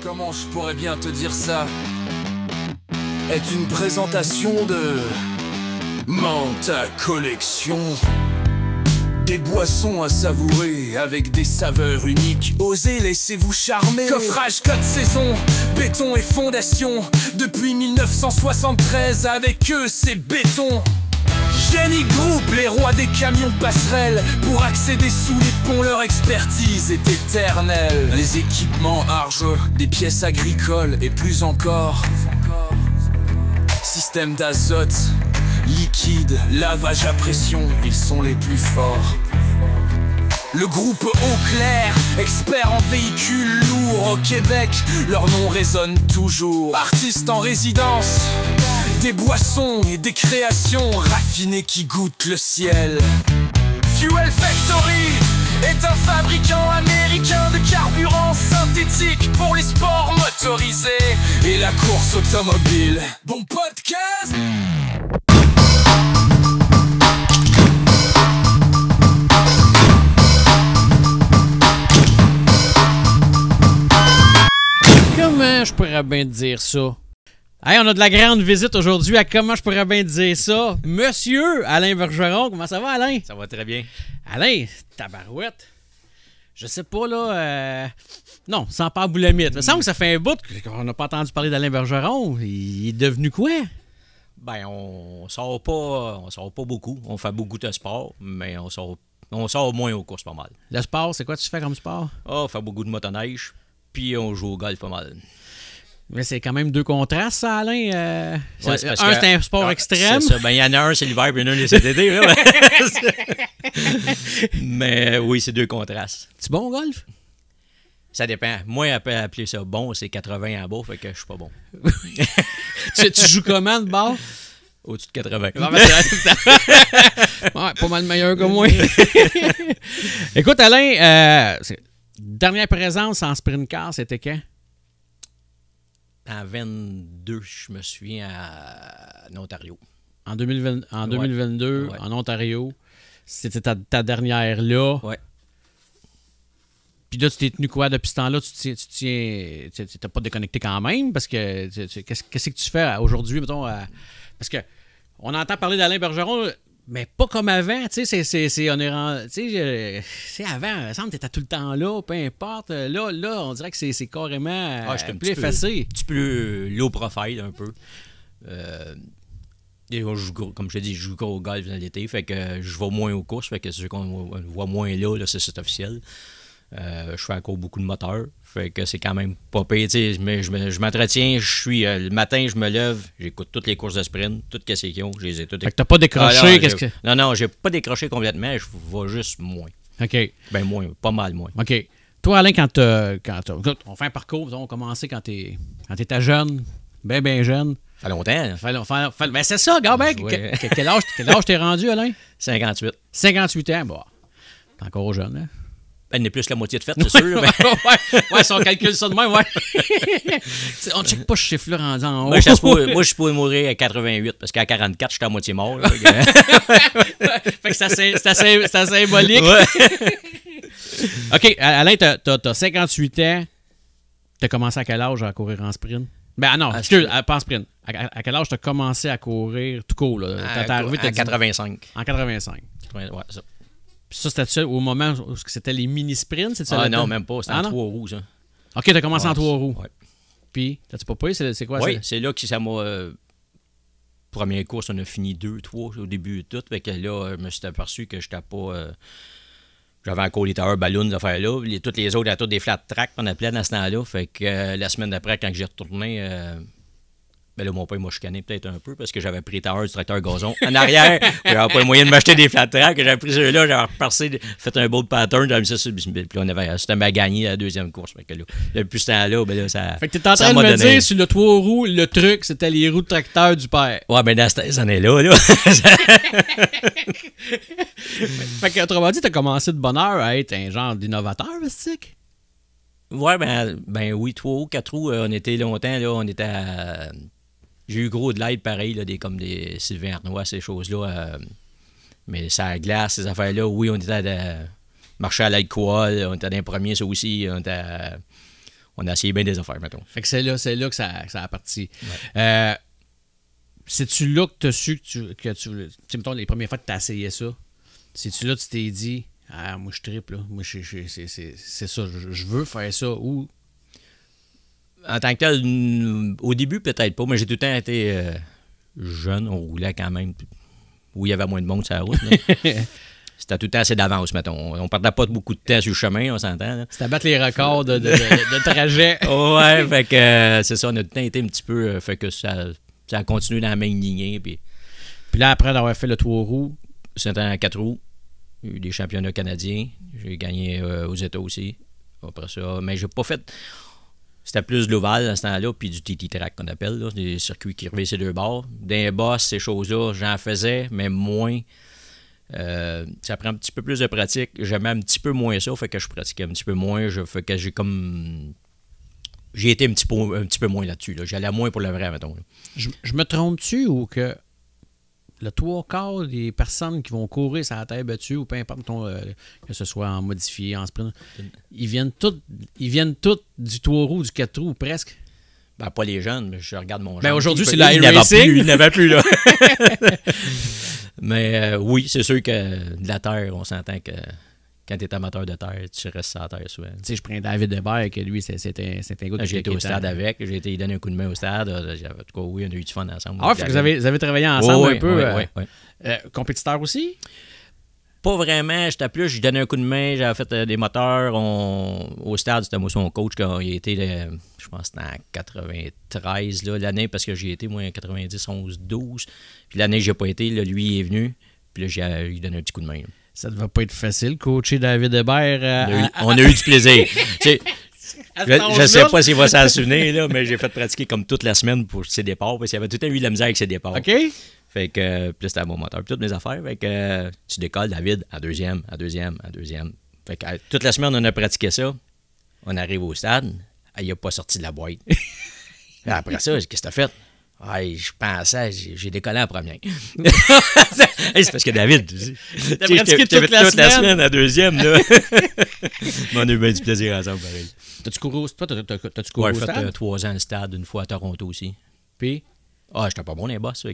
Comment je pourrais bien te dire ça? Est une présentation de Manta Collection. Des boissons à savourer avec des saveurs uniques. Osez, laissez-vous charmer. Coffrage code saison, béton et fondation. Depuis 1973, avec eux c'est béton. Génie Group, les rois des camions passerelles. Pour accéder sous les ponts, leur expertise est éternelle. Les équipements Arge, des pièces agricoles et plus encore. Système d'azote, liquide, lavage à pression, ils sont les plus forts. Le groupe Eau Claire, expert en véhicules lourds au Québec, leur nom résonne toujours. Artistes en résidence, des boissons et des créations raffinées qui goûtent le ciel. Fuel Factory est un fabricant américain de carburant synthétique pour les sports motorisés et la course automobile. Bon podcast! Comment je pourrais bien dire ça? Hey, on a de la grande visite aujourd'hui à comment je pourrais bien dire ça. Monsieur Alain Bergeron, comment ça va, Alain? Ça va très bien. Alain, tabarouette. Je sais pas, là... Non, sans pas boulamite. Il me semble que ça fait un bout qu'on n'a pas entendu parler d'Alain Bergeron. Il est devenu quoi? Ben, on sort pas beaucoup. On fait beaucoup de sport, mais on sort moins aux courses pas mal. Le sport, c'est quoi tu fais comme sport? On fait beaucoup de motoneige, puis on joue au golf pas mal. Mais c'est quand même deux contrastes, ça, Alain. Ouais, c'est un sport extrême. C'est ça. Ben, il y en a un, c'est l'hiver, puis il y en a un, c'est l'été. Là. Mais oui, c'est deux contrastes. Tu es bon au golf? Ça dépend. Moi, appeler ça bon, c'est 80 en bas, fait que je suis pas bon. tu joues comment de bord? Au-dessus de 80. Ouais, pas mal meilleur que moi. Écoute, Alain, dernière présence en sprint car, c'était quand? En 22, je me souviens, en Ontario. En 2022, ouais. En Ontario. C'était ta dernière là. Ouais. Puis là, tu t'es tenu quoi depuis ce temps-là? Tu t'as pas déconnecté quand même? Parce que qu'est-ce que tu fais aujourd'hui, mettons? Parce que on entend parler d'Alain Bergeron, mais pas comme avant. Tu sais, avant, il me semble que t'étais tout le temps là, peu importe. Là, on dirait que c'est carrément plus effacé. Un petit peu low profile, un peu. Et moi, comme je te dis, je joue au golf dans l'été, fait que je vais moins aux courses, fait que c'est sûr qu'on voit moins là c'est officiel. Je fais encore beaucoup de moteurs, fait que c'est quand même pas pire, tu sais, mais je m'entretiens, le matin, je me lève, j'écoute toutes les courses de sprint, toutes les qu'ils ont, je les ai toutes. Fait que t'as pas décroché, Non, j'ai pas décroché complètement, je vais juste moins. OK. Ben moins, pas mal moins. OK. Toi, Alain, quand on fait un parcours, on a commencé quand t'étais jeune, bien jeune. Ça fait longtemps. Ben c'est ça, gars, ben, quel âge t'es rendu, Alain? 58. 58 ans, bon, t'es encore jeune, hein? Elle n'est plus que la moitié de fête, c'est sûr. Mais... ouais, si on calcule ça de même, ouais. On ne check pas ce chiffre-là rendu en haut. Moi, je suis pas mourir à 88, parce qu'à 44, j'étais à moitié mort. Là, fait que c'est symbolique. Ouais. OK, Alain, t'as 58 ans. T'as commencé à quel âge à courir en sprint? Ben non, excuse, pas en sprint. À quel âge t'as commencé à courir tout court? Là? T'es arrivé, en 85. En 85. Ouais, ça. Puis ça, c'était ça au moment où c'était les mini-sprints? Ah non, même pas. C'était en 3 roues, ça. OK, t'as commencé en 3 roues. Ouais. Puis, t'as-tu pas payé? C'est quoi ça? Oui, c'est là que ça m'a... Première course, on a fini 2-3 au début de tout. Fait que là, je me suis aperçu que j'étais pas... J'avais encore les tower balloons d'affaires-là. Toutes les autres, toutes des flat tracks qu'on appelait dans ce temps-là. Fait que la semaine d'après, quand j'ai retourné... Ben là, mon père m'a chicané peut-être un peu parce que j'avais pris les towers du tracteur gazon en arrière. J'avais pas le moyen de m'acheter des flat tracks. J'avais pris ceux-là, j'avais repassé, fait un beau pattern, j'avais mis ça sur le bismil. Puis c'était ma gagné la deuxième course. Fait que là, depuis ce temps-là, ben là, ça. Fait que t'es en train de me dire sur le 3 roues, le truc, c'était les roues de tracteur du père. Ouais, ben dans ces années-là, là. Fait que, autrement dit, t'as commencé de bonne heure à être un genre d'innovateur, Stick? Ouais, ben oui, 3 roues, 4 roues, on était longtemps, là, on était à. J'ai eu gros de l'aide pareil, là, comme des Sylvain Arnois, ces choses-là. Mais ça glace, ces affaires-là, oui, on était à marcher à l'aide quoi, on était dans les premiers, ça aussi. on a essayé bien des affaires, mettons. Fait que c'est là que ça a parti. Ouais. C'est-tu là que tu as su que tu mettons, les premières fois que tu as essayé ça, c'est-tu là que tu t'es dit, ah, moi je tripe, là. Moi, c'est ça, je veux faire ça, ou... En tant que tel, au début, peut-être pas, mais j'ai tout le temps été jeune, on roulait quand même, où il y avait moins de monde sur la route. C'était tout le temps assez d'avance, mettons. On perdait pas beaucoup de temps sur le chemin, on s'entend. Là. C'était à battre les records de trajet. Ouais, fait que c'est ça, on a tout le temps été un petit peu, fait que ça a continué dans la même lignée. Puis là, après d'avoir fait le 3 roues... C'était en 4 roues. J'ai eu des championnats canadiens. J'ai gagné aux États aussi. Après ça, mais j'ai pas fait... C'était plus de l'ovale à ce temps-là, puis du TT-track qu'on appelle, là, des circuits qui reveillent ces deux bords. D'un boss, ces choses-là, j'en faisais, mais moins. Ça prend un petit peu plus de pratique. J'aimais un petit peu moins ça, fait que je pratiquais un petit peu moins. Fait que j'ai comme... J'ai été un petit peu moins là-dessus. Là. J'allais moins pour le vrai, mettons. Je me trompe-tu ou que le 3/4 des personnes qui vont courir sur la terre battue, ou peu importe, que ce soit en modifié, en sprint, ils viennent tous du 3 roues, du 4 roues, presque? Ben, pas les jeunes, mais je regarde mon ben genre. Aujourd'hui, c'est la iRacing. Il n'avait plus, là. Mais oui, c'est sûr que de la terre, on s'entend que quand tu es amateur de terre, tu restes sur la terre souvent. Tu sais, je prends David Hébert, que lui, c'était un gars de... J'ai été au stade avec, j'ai été lui donner un coup de main au stade. En tout cas, oui, on a eu du fun ensemble. Ah, fait que vous avez travaillé ensemble un peu. Oui. Compétiteur aussi? Pas vraiment, je donnais un coup de main, j'avais fait des moteurs. Au stade, c'était moi son coach quand il était, je pense que c'était en 93, là, l'année, parce que j'y étais, moi, en 90, 11, 12. Puis l'année que j'ai pas été, là, lui, il est venu. Puis là, j'ai lui donné un petit coup de main. Là. Ça ne devait pas être facile, coacher David Hébert. On a eu du plaisir. Je ne sais pas s'il va s'en souvenir, là, mais j'ai fait pratiquer comme toute la semaine pour ses départs, parce qu'il y avait tout le temps eu de la misère avec ses départs. OK. Fait que, puis c'était à mon moteur, puis toutes mes affaires. Fait que tu décolles, David, en deuxième. Fait que toute la semaine, on a pratiqué ça. On arrive au stade, il n'a pas sorti de la boîte. Après ça, qu'est-ce que t'as fait? Je pensais, j'ai décollé en première. C'est parce que David, t'as pratiqué toute la semaine en deuxième, là. Mais on a eu bien du plaisir ensemble, pareil. T'as-tu couru au stade? J'ai fait 3 ans au stade, une fois à Toronto aussi. Puis? J'étais pas bon dans les bosses.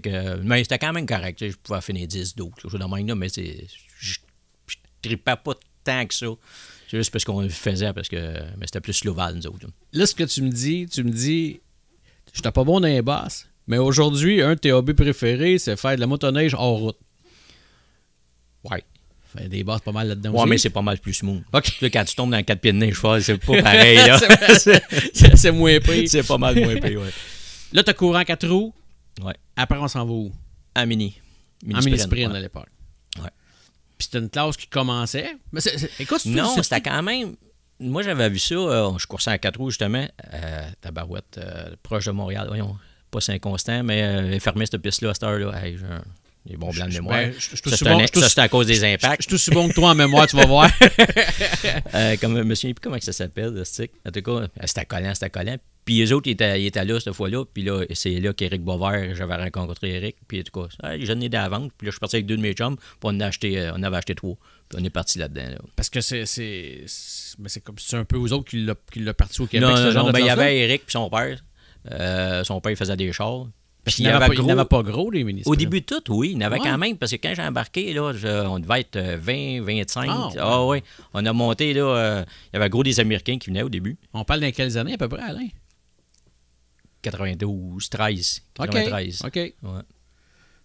Mais c'était quand même correct. Je pouvais finir 10, 12. Je dans même là, mais je tripais pas tant que ça. C'est juste parce qu'on le faisait, mais c'était plus l'ovale, nous autres. Là, ce que tu me dis, j'étais pas bon dans les bosses, mais aujourd'hui, un de tes hobbies préférés, c'est faire de la motoneige hors route. Ouais. Faire des bosses pas mal là-dedans aussi. Ouais, mais c'est pas mal plus smooth. OK. Là, quand tu tombes dans 4 pieds de neige, c'est pas pareil. Là. c'est moins pire. C'est pas mal moins pire, ouais. Là, t'as couru en 4 roues. Ouais. Après, on s'en va où? En mini. En mini-sprint à l'époque. Ouais. Puis c'était une classe qui commençait. Mais écoute, non, c'était quand même... Moi, j'avais vu ça. Je coursais en 4 roues, justement, à Tabarouette, proche de Montréal. Voyons, pas Saint-Constant, mais fermé cette piste-là à cette heure-là. Hey, j'ai des bons blancs de mémoire. C'est à cause des impacts. Je suis aussi bon que toi en mémoire, tu vas voir. Comme je me souviens plus comment ça s'appelle, le stick. En tout cas, c'était collant. Puis eux autres, ils étaient là cette fois-là. Puis là, c'est là qu'Éric Boisvert, j'avais rencontré Éric. Puis en tout cas, j'en ai des à vendre. Puis là, je suis parti avec 2 de mes chums. Puis on avait acheté 3. Puis on est parti là-dedans. Là. Parce que c'est comme c'est un peu aux autres qui l'a parti au Québec. Non, il y avait Éric puis son père. Son père, il faisait des chars. Parce qu'il n'avait pas gros, les mini-sprints. Au début de tout, oui. Il y en avait quand même. Parce que quand j'ai embarqué, là, on devait être 20, 25. Oui. On a monté, là. Il y avait gros des Américains qui venaient au début. On parle dans quelles années à peu près, Alain? 92, 13. 93. OK. Ouais.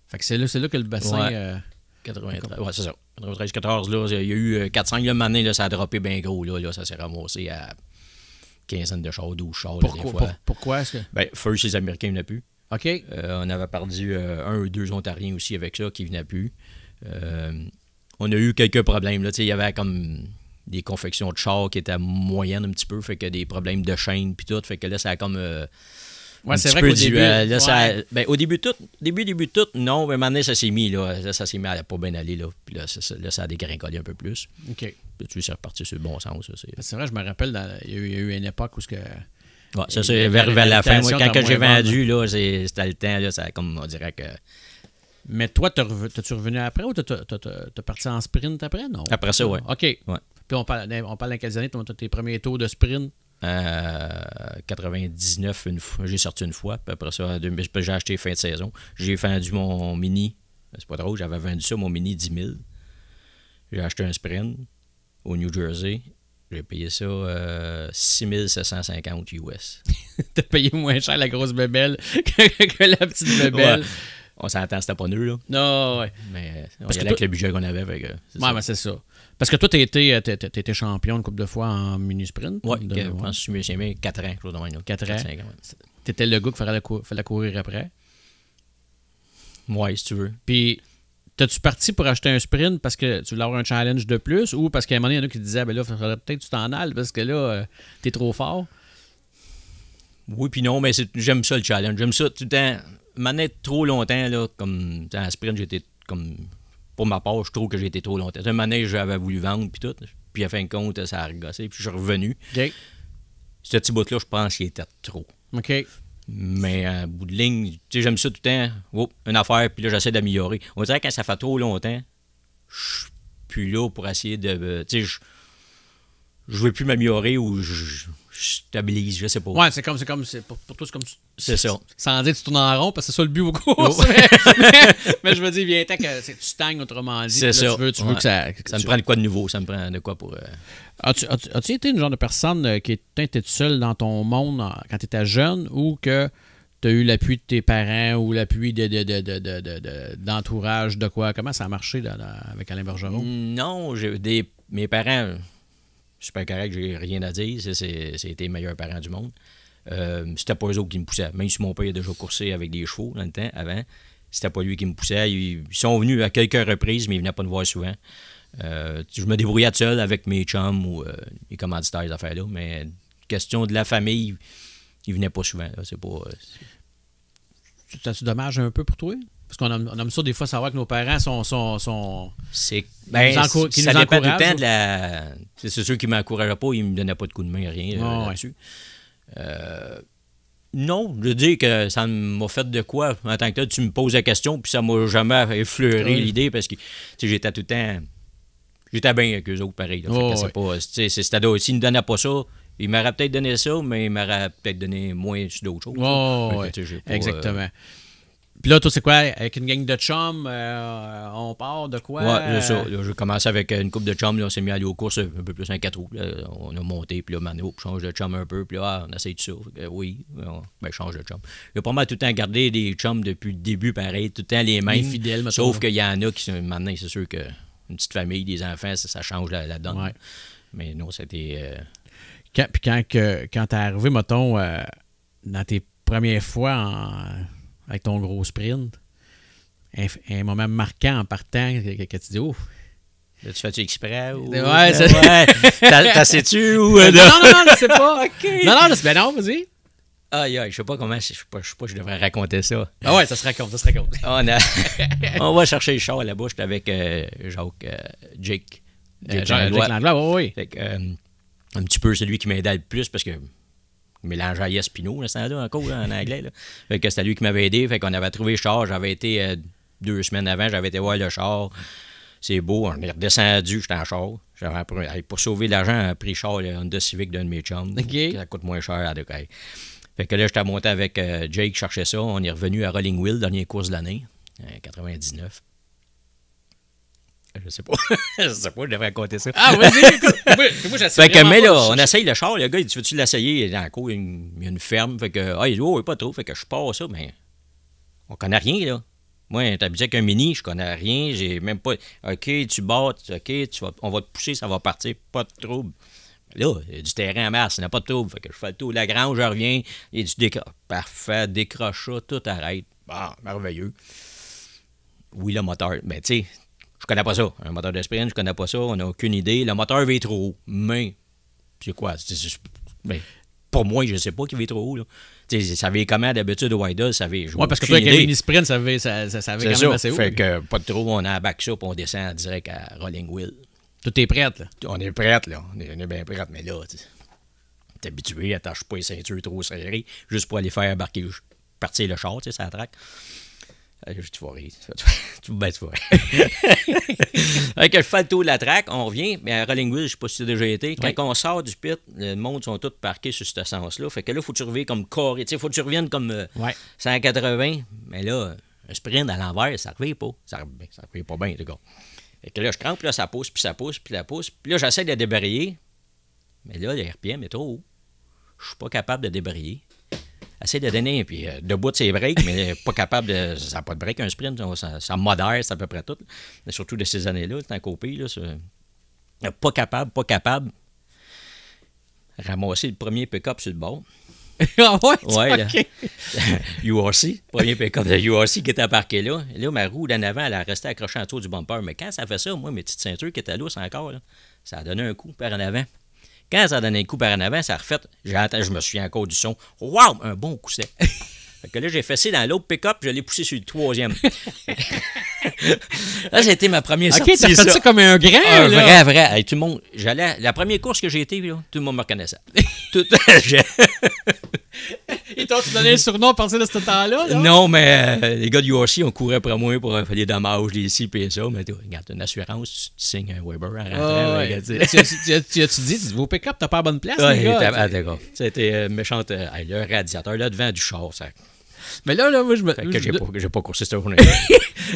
Fait que c'est là que le bassin... Ouais. 93, ouais, c'est ça. 93, 14, là, il y a eu 4-5 années, là, ça a droppé bien gros. Là, ça s'est ramassé à quinzaine de chars, 12 chars. Là, des fois. Pourquoi est-ce que... Ben, first, les Américains venaient plus. OK. On avait perdu 1 ou 2 Ontariens aussi avec ça qui venaient plus. On a eu quelques problèmes. Là, il y avait comme des confections de chars qui étaient moyennes un petit peu, fait que des problèmes de chaîne puis tout. Fait que là, ça a comme... ouais, c'est vrai qu'au début... là, ça, ben, au début de tout, non, mais maintenant, ça s'est mis, là. Ça s'est mis à pas bien aller, là. Puis là, ça a dégringolé un peu plus. OK. Puis tu sais, c'est reparti sur le bon sens. C'est vrai, je me rappelle, il y a eu une époque où... Ouais, ça, c'est vers la fin. Moi, quand j'ai vendu, là, c'était le temps, là, ça, comme on dirait que... Mais toi, t'as-tu revenu après ou t'as parti en sprint après? Non. Après ça, oui. OK. Ouais. Puis on parle dans quelles années, tes premiers tours de sprint? 99, j'ai sorti une fois. Puis après ça, j'ai acheté fin de saison. J'ai vendu mon Mini. C'est pas drôle, j'avais vendu ça, mon Mini, 10 000. J'ai acheté un Sprint au New Jersey. J'ai payé ça 6 750 US. T'as payé moins cher la grosse bébelle que la petite bébelle. Ouais. On s'entend, c'était pas nul, là. Non, ouais. Mais on y allait avec le budget qu'on avait. Mais c'est ça. Parce que toi, t'as été champion une couple de fois en mini-sprint. Oui, je pense que je suis 4 ans. 4 ans. T'étais le gars qu'il fallait courir après. Oui, si tu veux. Puis, t'as-tu parti pour acheter un sprint parce que tu voulais avoir un challenge de plus ou parce qu'à un moment donné, il y en a qui disaient, ben là, il faudrait peut-être que tu t'en ailles parce que là, t'es trop fort? Oui, puis non, mais j'aime ça le challenge. J'aime ça tout le temps. Manette trop longtemps, là, comme dans la sprint, j'étais comme. Pour ma part, je trouve que j'ai été trop longtemps. Un manège, j'avais voulu vendre, puis tout. Puis à fin de compte, ça a regossé, puis je suis revenu. OK. Ce petit bout-là, je pense qu'il était trop. OK. Mais à bout de ligne, tu sais, j'aime ça tout le temps. Oh, une affaire, puis là, j'essaie d'améliorer. On dirait que quand ça fait trop longtemps, je suis plus là pour essayer de. Tu sais, je veux plus m'améliorer ou je stabilise, je sais pas. Ouais, pour toi, c'est comme c'est ça. Sans dire que tu tournes en rond, parce que c'est ça le but au course. Mais je veux dire, viens tant que tu stagnes, autrement dit. C'est ça. Tu veux que ça. Ça me prend de quoi de nouveau, ça me prend de quoi pour. As-tu été une genre de personne qui était toute seule dans ton monde quand tu étais jeune ou que tu as eu l'appui de tes parents ou l'appui d'entourage de quoi? Comment ça a marché avec Alain Bergeron? Non, mes parents. Super correct, j'ai rien à dire. C'était les meilleurs parents du monde. C'était pas eux autres qui me poussaient. Même si mon père a déjà coursé avec des chevaux dans le temps, avant, c'était pas lui qui me poussait. Ils sont venus à quelques reprises, mais ils venaient pas me voir souvent. Je me débrouillais tout seul avec mes chums ou les commanditaires, les affaires-là. Mais question de la famille, ils venaient pas souvent. Là. C'est pas... C'est dommage un peu pour toi? Parce qu'on aime ça des fois savoir que nos parents sont ça dépend tout le temps de la... C'est sûr qu'ils ne m'encourageaient pas, ils ne me donnaient pas de coup de main, rien là-dessus. Non, je dis que ça m'a fait de quoi. En tant que tel, tu me poses la question, puis ça m'a jamais effleuré l'idée, parce que j'étais tout le temps... J'étais bien avec eux autres, pareil. C'est-à-dire, s'ils ne me donnaient pas ça, ils m'auraient peut-être donné ça, mais ils m'auraient peut-être donné moins d'autres choses. Exactement. Puis là, toi, c'est quoi? Avec une gang de chums, on part de quoi? Ouais, c'est ça. Là, j'ai commencé avec une couple de chums. Là, on s'est mis à aller aux courses un peu plus en 4 roues. Là, on a monté, puis là, on change de chum un peu. Puis là, on essaye tout ça. Oui, change de chum. J'ai pas mal tout le temps gardé des chums depuis le début, pareil. Tout le temps les mêmes. Les fidèles, sauf qu'il y en a qui sont... Maintenant, c'est sûr qu'une petite famille, des enfants, ça change la donne. Ouais. Mais non, c'était... Puis quand t'es arrivé, mettons, dans tes premières fois avec ton gros sprint, un moment marquant en partant que tu dis « Ouf! » Tu fais-tu exprès ou... Ouais, c'est... Ouais. T'as sais-tu ou... non, je sais pas. Okay. Non, non, vas-y. Je sais pas comment... Je sais pas je devrais raconter ça. Ah ouais, ça se raconte. On va chercher le char là-bas. J'étais avec Jake. Jake Langlois, oui. Fait que, un petit peu celui qui m'aidait le plus parce que mélangeait Yes Pinot, là, c'est là encore là, en anglais. Là. Fait que c'était lui qui m'avait aidé. Fait qu'on avait trouvé le char. J'avais été 2 semaines avant, j'avais été voir le char. C'est beau, on est redescendu, j'étais en char. Pour sauver l'argent, j'ai pris le char, le Honda Civic d'un de mes chums. Okay. Ça coûte moins cher à Decaille. Fait que là, j'étais monté avec Jake, cherchait ça. On est revenu à Rolling Wheel, dernière course de l'année, 99. Je sais pas, je devrais raconter ça. Ah, vas-y, écoute. Moi, fait que, mais là, on essaye le char, le gars, il dit, veux-tu l'essayer? Dans le cours, il y a une ferme. Fait que, il dit, oh, pas trop. Fait que je pars ça, mais on connaît rien, là. Moi, t'as habitué avec un mini, je connais rien, j'ai même pas. OK, tu battes, OK, on va te pousser, ça va partir, pas de trouble. Là, il y a du terrain en masse, il n'y a pas de trouble. Fait que je fais le tour de la grange, je reviens, il y a du parfait, décroche ça, tout arrête. Bon, merveilleux. Oui, le moteur, mais tu sais, je connais pas ça. Un moteur de sprint, je connais pas ça, on n'a aucune idée. Le moteur va être trop haut, mais c'est quoi? Mais pour moi, je sais pas qu'il va être trop haut, là. Ça avait comment d'habitude au Whitehall, ça avait joué. Oui, parce que toi, avec un mini-sprint, ça avait quand même assez haut. Fait que pas de trop, on a back ça, puis on descend direct à Rolling Wheel. Tout est prête, là. On est prête, là. On est bien prête, mais là, t'es habitué, attache pas les ceintures trop serrées, juste pour aller faire partir le char, ça traque. Tu vas rire. Tu vas rire. Fait que je fais le tour de la track, on revient, mais à Rollingwood, je ne sais pas si tu as déjà été, quand on sort du pit, le monde sont tous parqués sur ce sens-là. Fait que là, il faut que tu reviennes comme carré. Il faut que tu reviennes comme 180. Mais là, un sprint à l'envers, ça ne revient pas. Ça ne revient pas bien, les gars. Fait que là, je crampe, là, ça pousse, puis ça pousse, puis ça pousse. Puis là, j'essaie de débrayer. Mais là, le RPM est trop haut. Je suis pas capable de débrayer. Essaye de donner, puis debout de ses breaks, mais pas capable de. Ça n'a pas de break, un sprint, ça modère, c'est à peu près tout. Mais surtout de ces années-là, c'est en copie, là. Pas capable. Ramasser le premier pick-up sur le bord. Ah ouais, là. URC, premier pick-up de URC qui était embarqué là. Et là, ma roue d'en avant, elle a resté accrochée en dessous du bumper. Mais quand ça fait ça, moi, mes petites ceintures qui étaient lousses encore, là, ça a donné un coup par en avant. Quand ça a donné un coup par en avant, ça a refait. Je me souviens encore du son. Waouh! Un bon coup sec. Fait que là, j'ai fessé dans l'autre pick-up, je l'ai poussé sur le troisième. Là, ça a été ma première sortie. OK, t'as fait ça comme un grand, là. Vrai. Hey, tout le monde, la première course que j'ai été, là, tout le monde me reconnaissait. Ils t'ont donné le surnom à partir de ce temps-là? Non, mais les gars du URC, on courait après moi pour faire des dommages, des ci, puis ça. Mais regarde, une assurance, tu signes un Weber à rentrer. Tu as-tu dit, vos pick-up, t'as pas la bonne place, les gars? D'accord. C'était méchante. Le radiateur, là, devant du char, ça. Mais là, moi, j'ai pas coursé cette journée.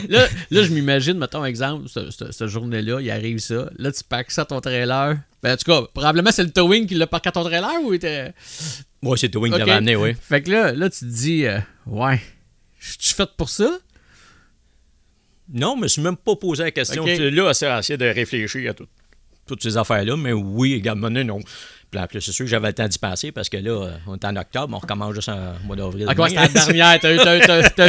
là, je m'imagine, mettons, exemple, cette journée-là, il arrive ça. Là, tu packs ça à ton trailer. Ben, en tout cas, probablement, c'est le towing qui l'a parqué à ton trailer ou était. Moi, c'est le towing qui l'avait amené, oui. Fait que là, tu te dis, ouais, je suis fait pour ça? Non, je me suis même pas posé la question. Okay. Là, c'est essayer de réfléchir à toutes ces affaires-là, mais oui, également, non. Puis en plus, c'est sûr que j'avais le temps d'y penser parce que là, on est en octobre, on recommence juste en mois d'avril. Ah, quoi, c'était la dernière, t'as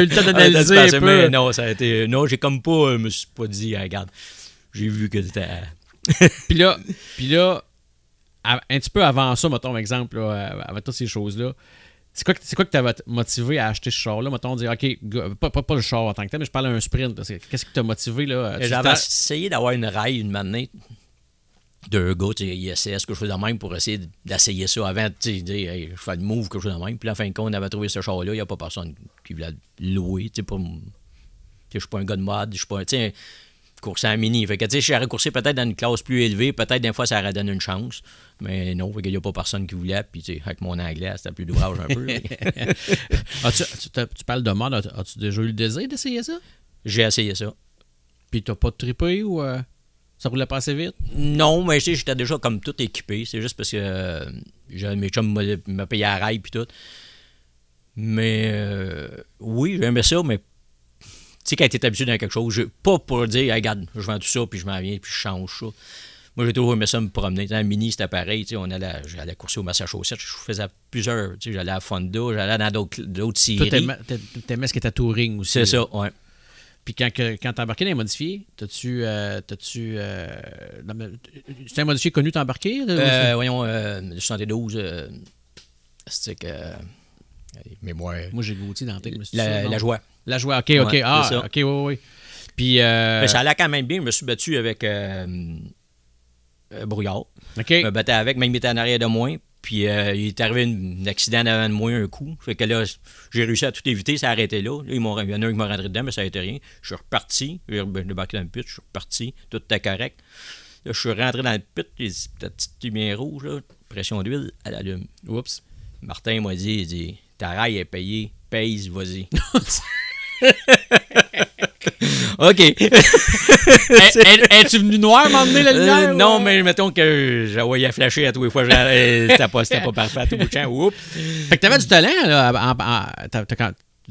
eu le temps d'analyser un peu. Mais non, ça a été. Non, j'ai comme pas. Je me suis pas dit, regarde, j'ai vu que c'était. Puis là, un petit peu avant ça, mettons, exemple, là, avec toutes ces choses-là, c'est quoi que t'avais motivé à acheter ce char-là? Mettons, dire, OK, pas le char en tant que tel, mais je parle d'un sprint. Qu'est-ce qui t'a motivé, là? J'avais essayé d'avoir une raille une matinée. Deux gars, tu sais, ISS, quelque chose de même, pour essayer d'essayer ça avant, tu sais, dire, hey, je fais le move, quelque chose de même. Puis, en fin de compte, on avait trouvé ce char-là, il n'y a pas personne qui voulait louer, tu sais, je suis pas un gars de mode, je suis pas, tu sais, courser en mini. Fait que, tu sais, j'aurais coursé peut-être dans une classe plus élevée, peut-être des fois, ça aurait donné une chance, mais non, fait qu'il n'y a pas personne qui voulait, puis, tu sais, avec mon anglais, c'était plus d'ouvrage un peu. Tu parles de mode, as-tu déjà eu le désir d'essayer ça? J'ai essayé ça. Puis, t'as pas trippé ou. Ça roulait pas assez vite? Non, mais j'étais déjà comme tout équipé. C'est juste parce que mes chums me payaient à rail puis tout. Mais oui, j'aimais ça, mais tu sais, quand t'es habitué dans quelque chose, pas pour dire, hey, regarde, je vends tout ça, puis je m'en viens, puis je change ça. Moi, j'ai toujours aimé ça me promener. Dans mini, c'était pareil. J'allais courser au Massachusetts. Je faisais plusieurs. J'allais à Fonda, j'allais dans d'autres séries. Toi, t'aimais ce qui était touring aussi. C'est ça, ouais. Puis quand t'as embarqué dans les modifiés, c'est un modifié connu t'as embarqué? Voyons, le 72, c'était que... mémoire... Moi, j'ai goûté dans tes La joie. La joie, OK. Ouais, ah, OK, oui. Puis... Mais ça allait quand même bien. Je me suis battu avec Brouillard. OK. Je me battais avec, même il était en arrière de moi. Puis il est arrivé un accident avant de moi, un coup. Fait que là, j'ai réussi à tout éviter, ça a arrêté là. Il y en a un qui m'a rentré dedans, mais ça n'a été rien. Je suis reparti, j'ai débarqué dans le pit, je suis reparti, tout était correct. Là, je suis rentré dans le pit, j'ai dit, ta petite lumière rouge, là, pression d'huile, elle allume. Oups. Martin m'a dit, il dit, ta raille est payée, pèse, vas-y. OK. Es-tu venu noir m'emmener la lumière? Non, mais mettons que je voyais flasher à tous les fois. C'était pas parfait à tout bout de champ. Oups. Fait que t'avais du talent, là.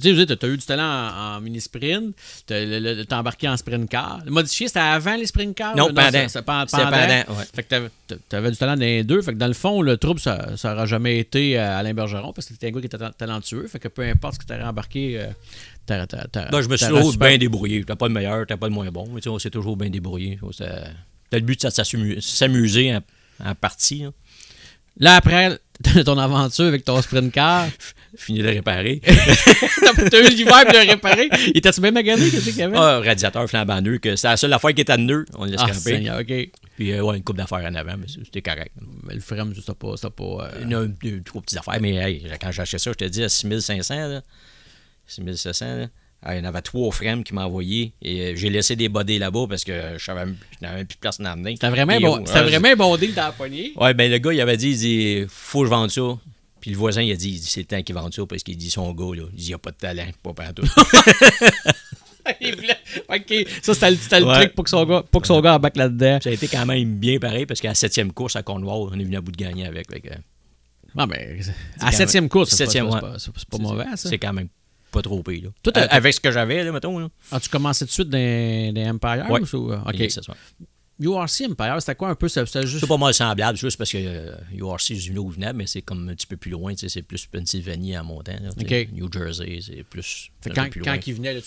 Tu sais, t'as eu du talent en mini-sprint. T'as embarqué en sprint car. Le modifié, c'était avant les sprint cars? Non, pendant. C'est pendant, ouais. Fait que t'avais du talent dans les deux. Fait que dans le fond, le trouble, ça aura jamais été Alain Bergeron parce que c'était un gars qui était talentueux. Fait que peu importe ce que t'aurais embarqué... je me suis toujours bien débrouillé. T'as pas le meilleur, t'as pas le moins bon. Mais on s'est toujours bien débrouillé. Le but, c'est de s'amuser en partie. Là, après ton aventure avec ton sprint car... Fini de le réparer. T'as eu l'hiver pour le réparer. Il était-tu bien magané? Qu'est-ce qu'il y avait? Radiateur flambant neuf. C'est la seule affaire qui était à nœud. On l'a scrapé. OK. Puis, une coupe d'affaires en avant, mais c'était correct. Mais le frame, c'était pas... Il y a deux, trois petites affaires, mais hey, quand j'ai acheté ça, je te dis à 6500, là. 6700, là. il y en avait 3 frames qui m'envoyaient. Et j'ai laissé des bodés là-bas parce que je n'avais plus de place à l'amener. C'était vraiment, un bon deal dans la poignée. Ouais, ben le gars, il avait dit, faut que je vende ça. Puis le voisin, il a dit, c'est le temps qu'il vende ça parce qu'il dit, son gars, là, il dit, il a pas de talent, pas partout. OK, ça, c'était le truc pour que son gars embarque là-dedans. Ça a été quand même bien pareil parce qu'à la 7e course à Cornwall, on est venu à bout de gagner avec. Non, mais à la 7e course, c'est pas mauvais, ça. C'est quand même pas trop pire. Là. Tout avec ce que j'avais, là, mettons. Là. As-tu commencé tout de suite dans Empire? Oui. OK. URC Empire, c'était quoi un peu? C'était juste... C'est pas mal semblable, juste parce que URC, je venais, mais c'est comme un petit peu plus loin. C'est plus Pennsylvanie en montant. Là, New Jersey, c'est plus. Quand il venait, là,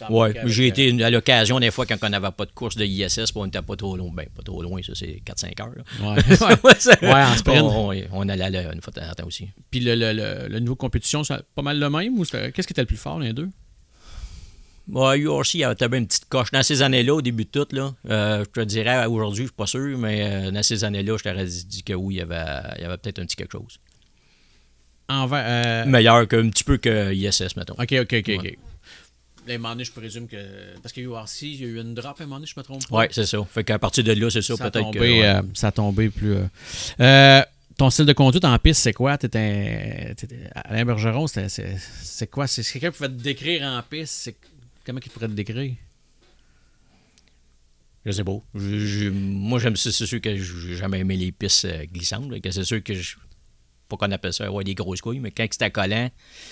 oui, j'ai été à l'occasion des fois quand on n'avait pas de course de ISS, on n'était pas trop loin. Ben, pas trop loin, ça, c'est 4-5 heures. Oui, en sprint. On allait là une fois de temps aussi. Puis le niveau compétition, c'est pas mal le même? Ou qu'est-ce qui était le plus fort, les deux? Ouais, URC, il y avait une petite coche. Dans ces années-là, au début de tout, là, je te dirais, aujourd'hui, je suis pas sûr, mais dans ces années-là, je t'aurais dit que oui, il y avait peut-être un petit quelque chose. Meilleur un petit peu que ISS, mettons. OK. Là, à un moment donné, je présume que... Parce que URC, il y a eu une drop à un moment donné, je me trompe pas. Oui, c'est ça. Fait qu'à partir de là, c'est ça, peut-être que... ça a tombé plus... Ton style de conduite en piste, c'est quoi? Alain Bergeron, c'est quoi? C'est quelqu'un qui pouvait te décrire en piste? Comment il pourrait te décrire? Je sais pas. Moi, c'est sûr que j'ai jamais aimé les pistes glissantes. Que c'est sûr que pas qu'on appelle ça des grosses couilles, mais quand c'était collant.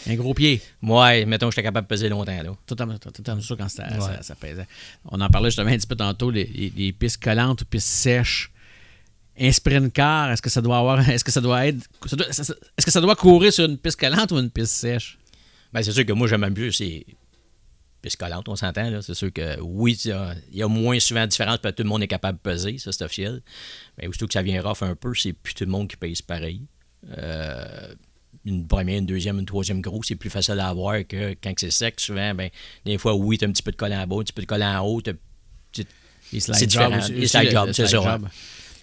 Un gros pied. Ouais, mettons, j'étais capable de peser longtemps. Là. Totalement sûr quand ça pesait. On en parlait justement un petit peu tantôt, les pistes collantes ou pistes sèches. Un sprint car, est-ce que ça doit courir sur une piste collante ou une piste sèche? Ben, c'est sûr que moi, j'aime mieux c'est piste collante, on s'entend. Là. C'est sûr que oui, il y a moins souvent de différence, parce que tout le monde est capable de peser, ça c'est officiel. Mais aussitôt que ça vient rough un peu, c'est plus tout le monde qui pèse pareil. Une première, une deuxième, une troisième gros, c'est plus facile à avoir que quand c'est sec. Souvent, ben, des fois, oui, tu as un petit peu de collant en bas, un petit peu de collant en haut. C'est différent. Les slide jobs, c'est ça.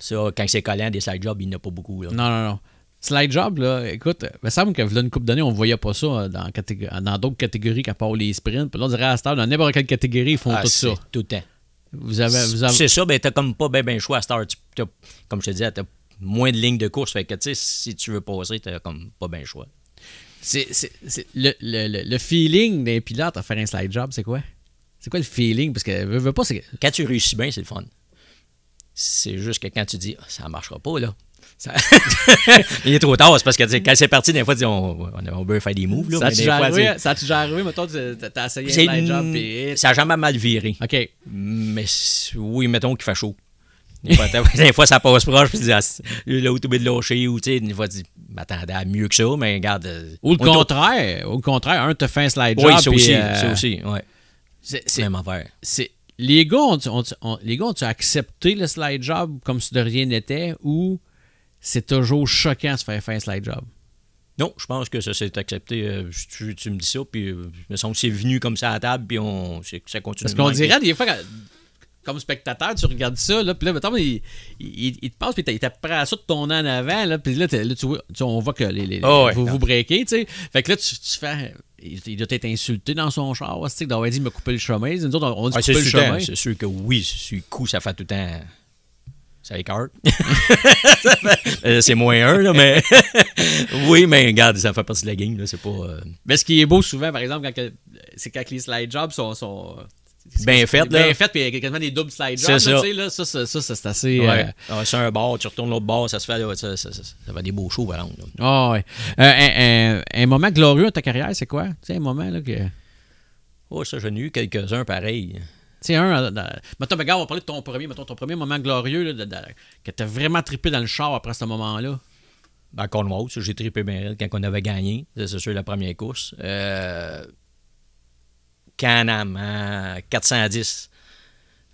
Ça, quand c'est collant, des slide jobs, il n'y en a pas beaucoup. Là. Non. Slide job, là, écoute, il me semble que là, une couple d'années, on ne voyait pas ça dans d'autres catégories qu'à part les sprints. Puis là, on dirait à cette heure, dans n'importe quelle catégorie, ils font tout ça. Tout le temps. Vous avez... C'est ça, ben, t'as comme pas ben choix à cette heure. Comme je te disais, t'as moins de lignes de course. Fait que, tu sais, si tu veux passer, t'as comme pas ben choix. Le feeling d'un pilote à faire un slide job, c'est quoi? C'est quoi le feeling? Parce que, veux pas, c'est... Quand tu réussis bien, c'est le fun. C'est juste que quand tu dis, ça marchera pas, là. Il est trop tard, c'est parce que quand c'est parti, des fois, on veut faire des moves. Là, ça a déjà arrivé, mettons, t'as essayé un slide job. Puis... Ça a jamais mal viré. OK. Mais oui, mettons qu'il fait chaud. Des fois, ça passe proche, puis tu dis, l'autre est de lâcher, ou tu sais, des fois, tu m'attendais à mieux que ça, mais regarde. Ou le contraire, te fait un slide job. Oui, ça aussi, ouais. C'est même affaire. Les gars ont-tu accepté le slide job comme si de rien n'était, ou c'est toujours choquant de se faire un slide job? Non, je pense que ça s'est accepté. Tu me dis ça, puis il me semble que c'est venu comme ça à la table, puis ça continue. Parce qu'on dirait des fois, comme spectateur, tu regardes ça, là, puis là, mettons, il te passe, puis il t'a prêt à ça de ton en avant, là, puis là, on voit que vous breakez, tu sais. Fait que là, tu fais... Il doit être insulté dans son char, il doit avoir dit « il m'a coupé le chemin ». Nous autres, on dit « couper le chemin ». C'est sûr que oui, sur le coup, ça fait tout le temps... Ça écarte. C'est moins un, là, mais... oui, mais regarde, ça fait partie de la game, là, c'est pas... Mais ce qui est beau souvent, par exemple, c'est quand les slide jobs sont bien fait, là. Bien fait, puis il y a quasiment des doubles slide jobs. Ça, c'est assez... Ouais. Sur un bord, tu retournes l'autre bord, ça se fait... Là, ça fait des beaux shows, par exemple. Ah, ouais. Un moment glorieux de ta carrière, c'est quoi? Tu sais, un moment, là, que... Oh, ça, j'en ai eu quelques-uns pareils. Tu sais, mettons, regarde, on va parler de ton premier moment glorieux, là, que t'as vraiment trippé dans le char après ce moment-là. À Cornwall, j'ai trippé bien quand on avait gagné. C'est sûr, la première course. Can-Am, 410.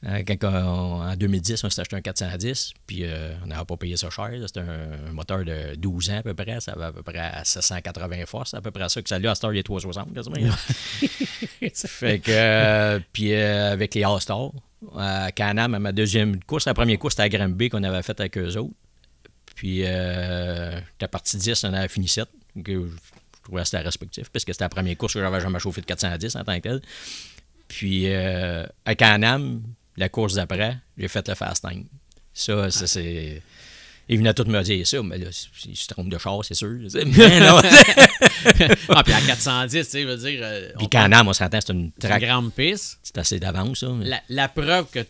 En 2010, on s'est acheté un 410, puis on n'avait pas payé ça cher. C'était un moteur de 12 ans à peu près. Ça va à peu près à 780 forces. C'est à peu près ça que ça lui a à cette heure, il est 360 quasiment. Fait que, puis avec les All-Stars, à Can-Am, à ma deuxième course, la première course, c'était à Granby qu'on avait faite avec eux autres. Puis, j'étais parti 10, on avait fini 7. Je trouvais que c'était respectif, parce que c'était la première course que j'avais jamais chauffé de 410 en tant que tel. Puis, à Can-Am, la course d'après, j'ai fait le fast time. Ça, c'est... Il venait tout me dire ça, mais là, il se trompe de char, c'est sûr. Mais non. Puis à 410, tu sais, veut dire... Puis Can-Am, on s'entend, c'est une grande piste. C'est assez d'avance, ça. Mais... La preuve que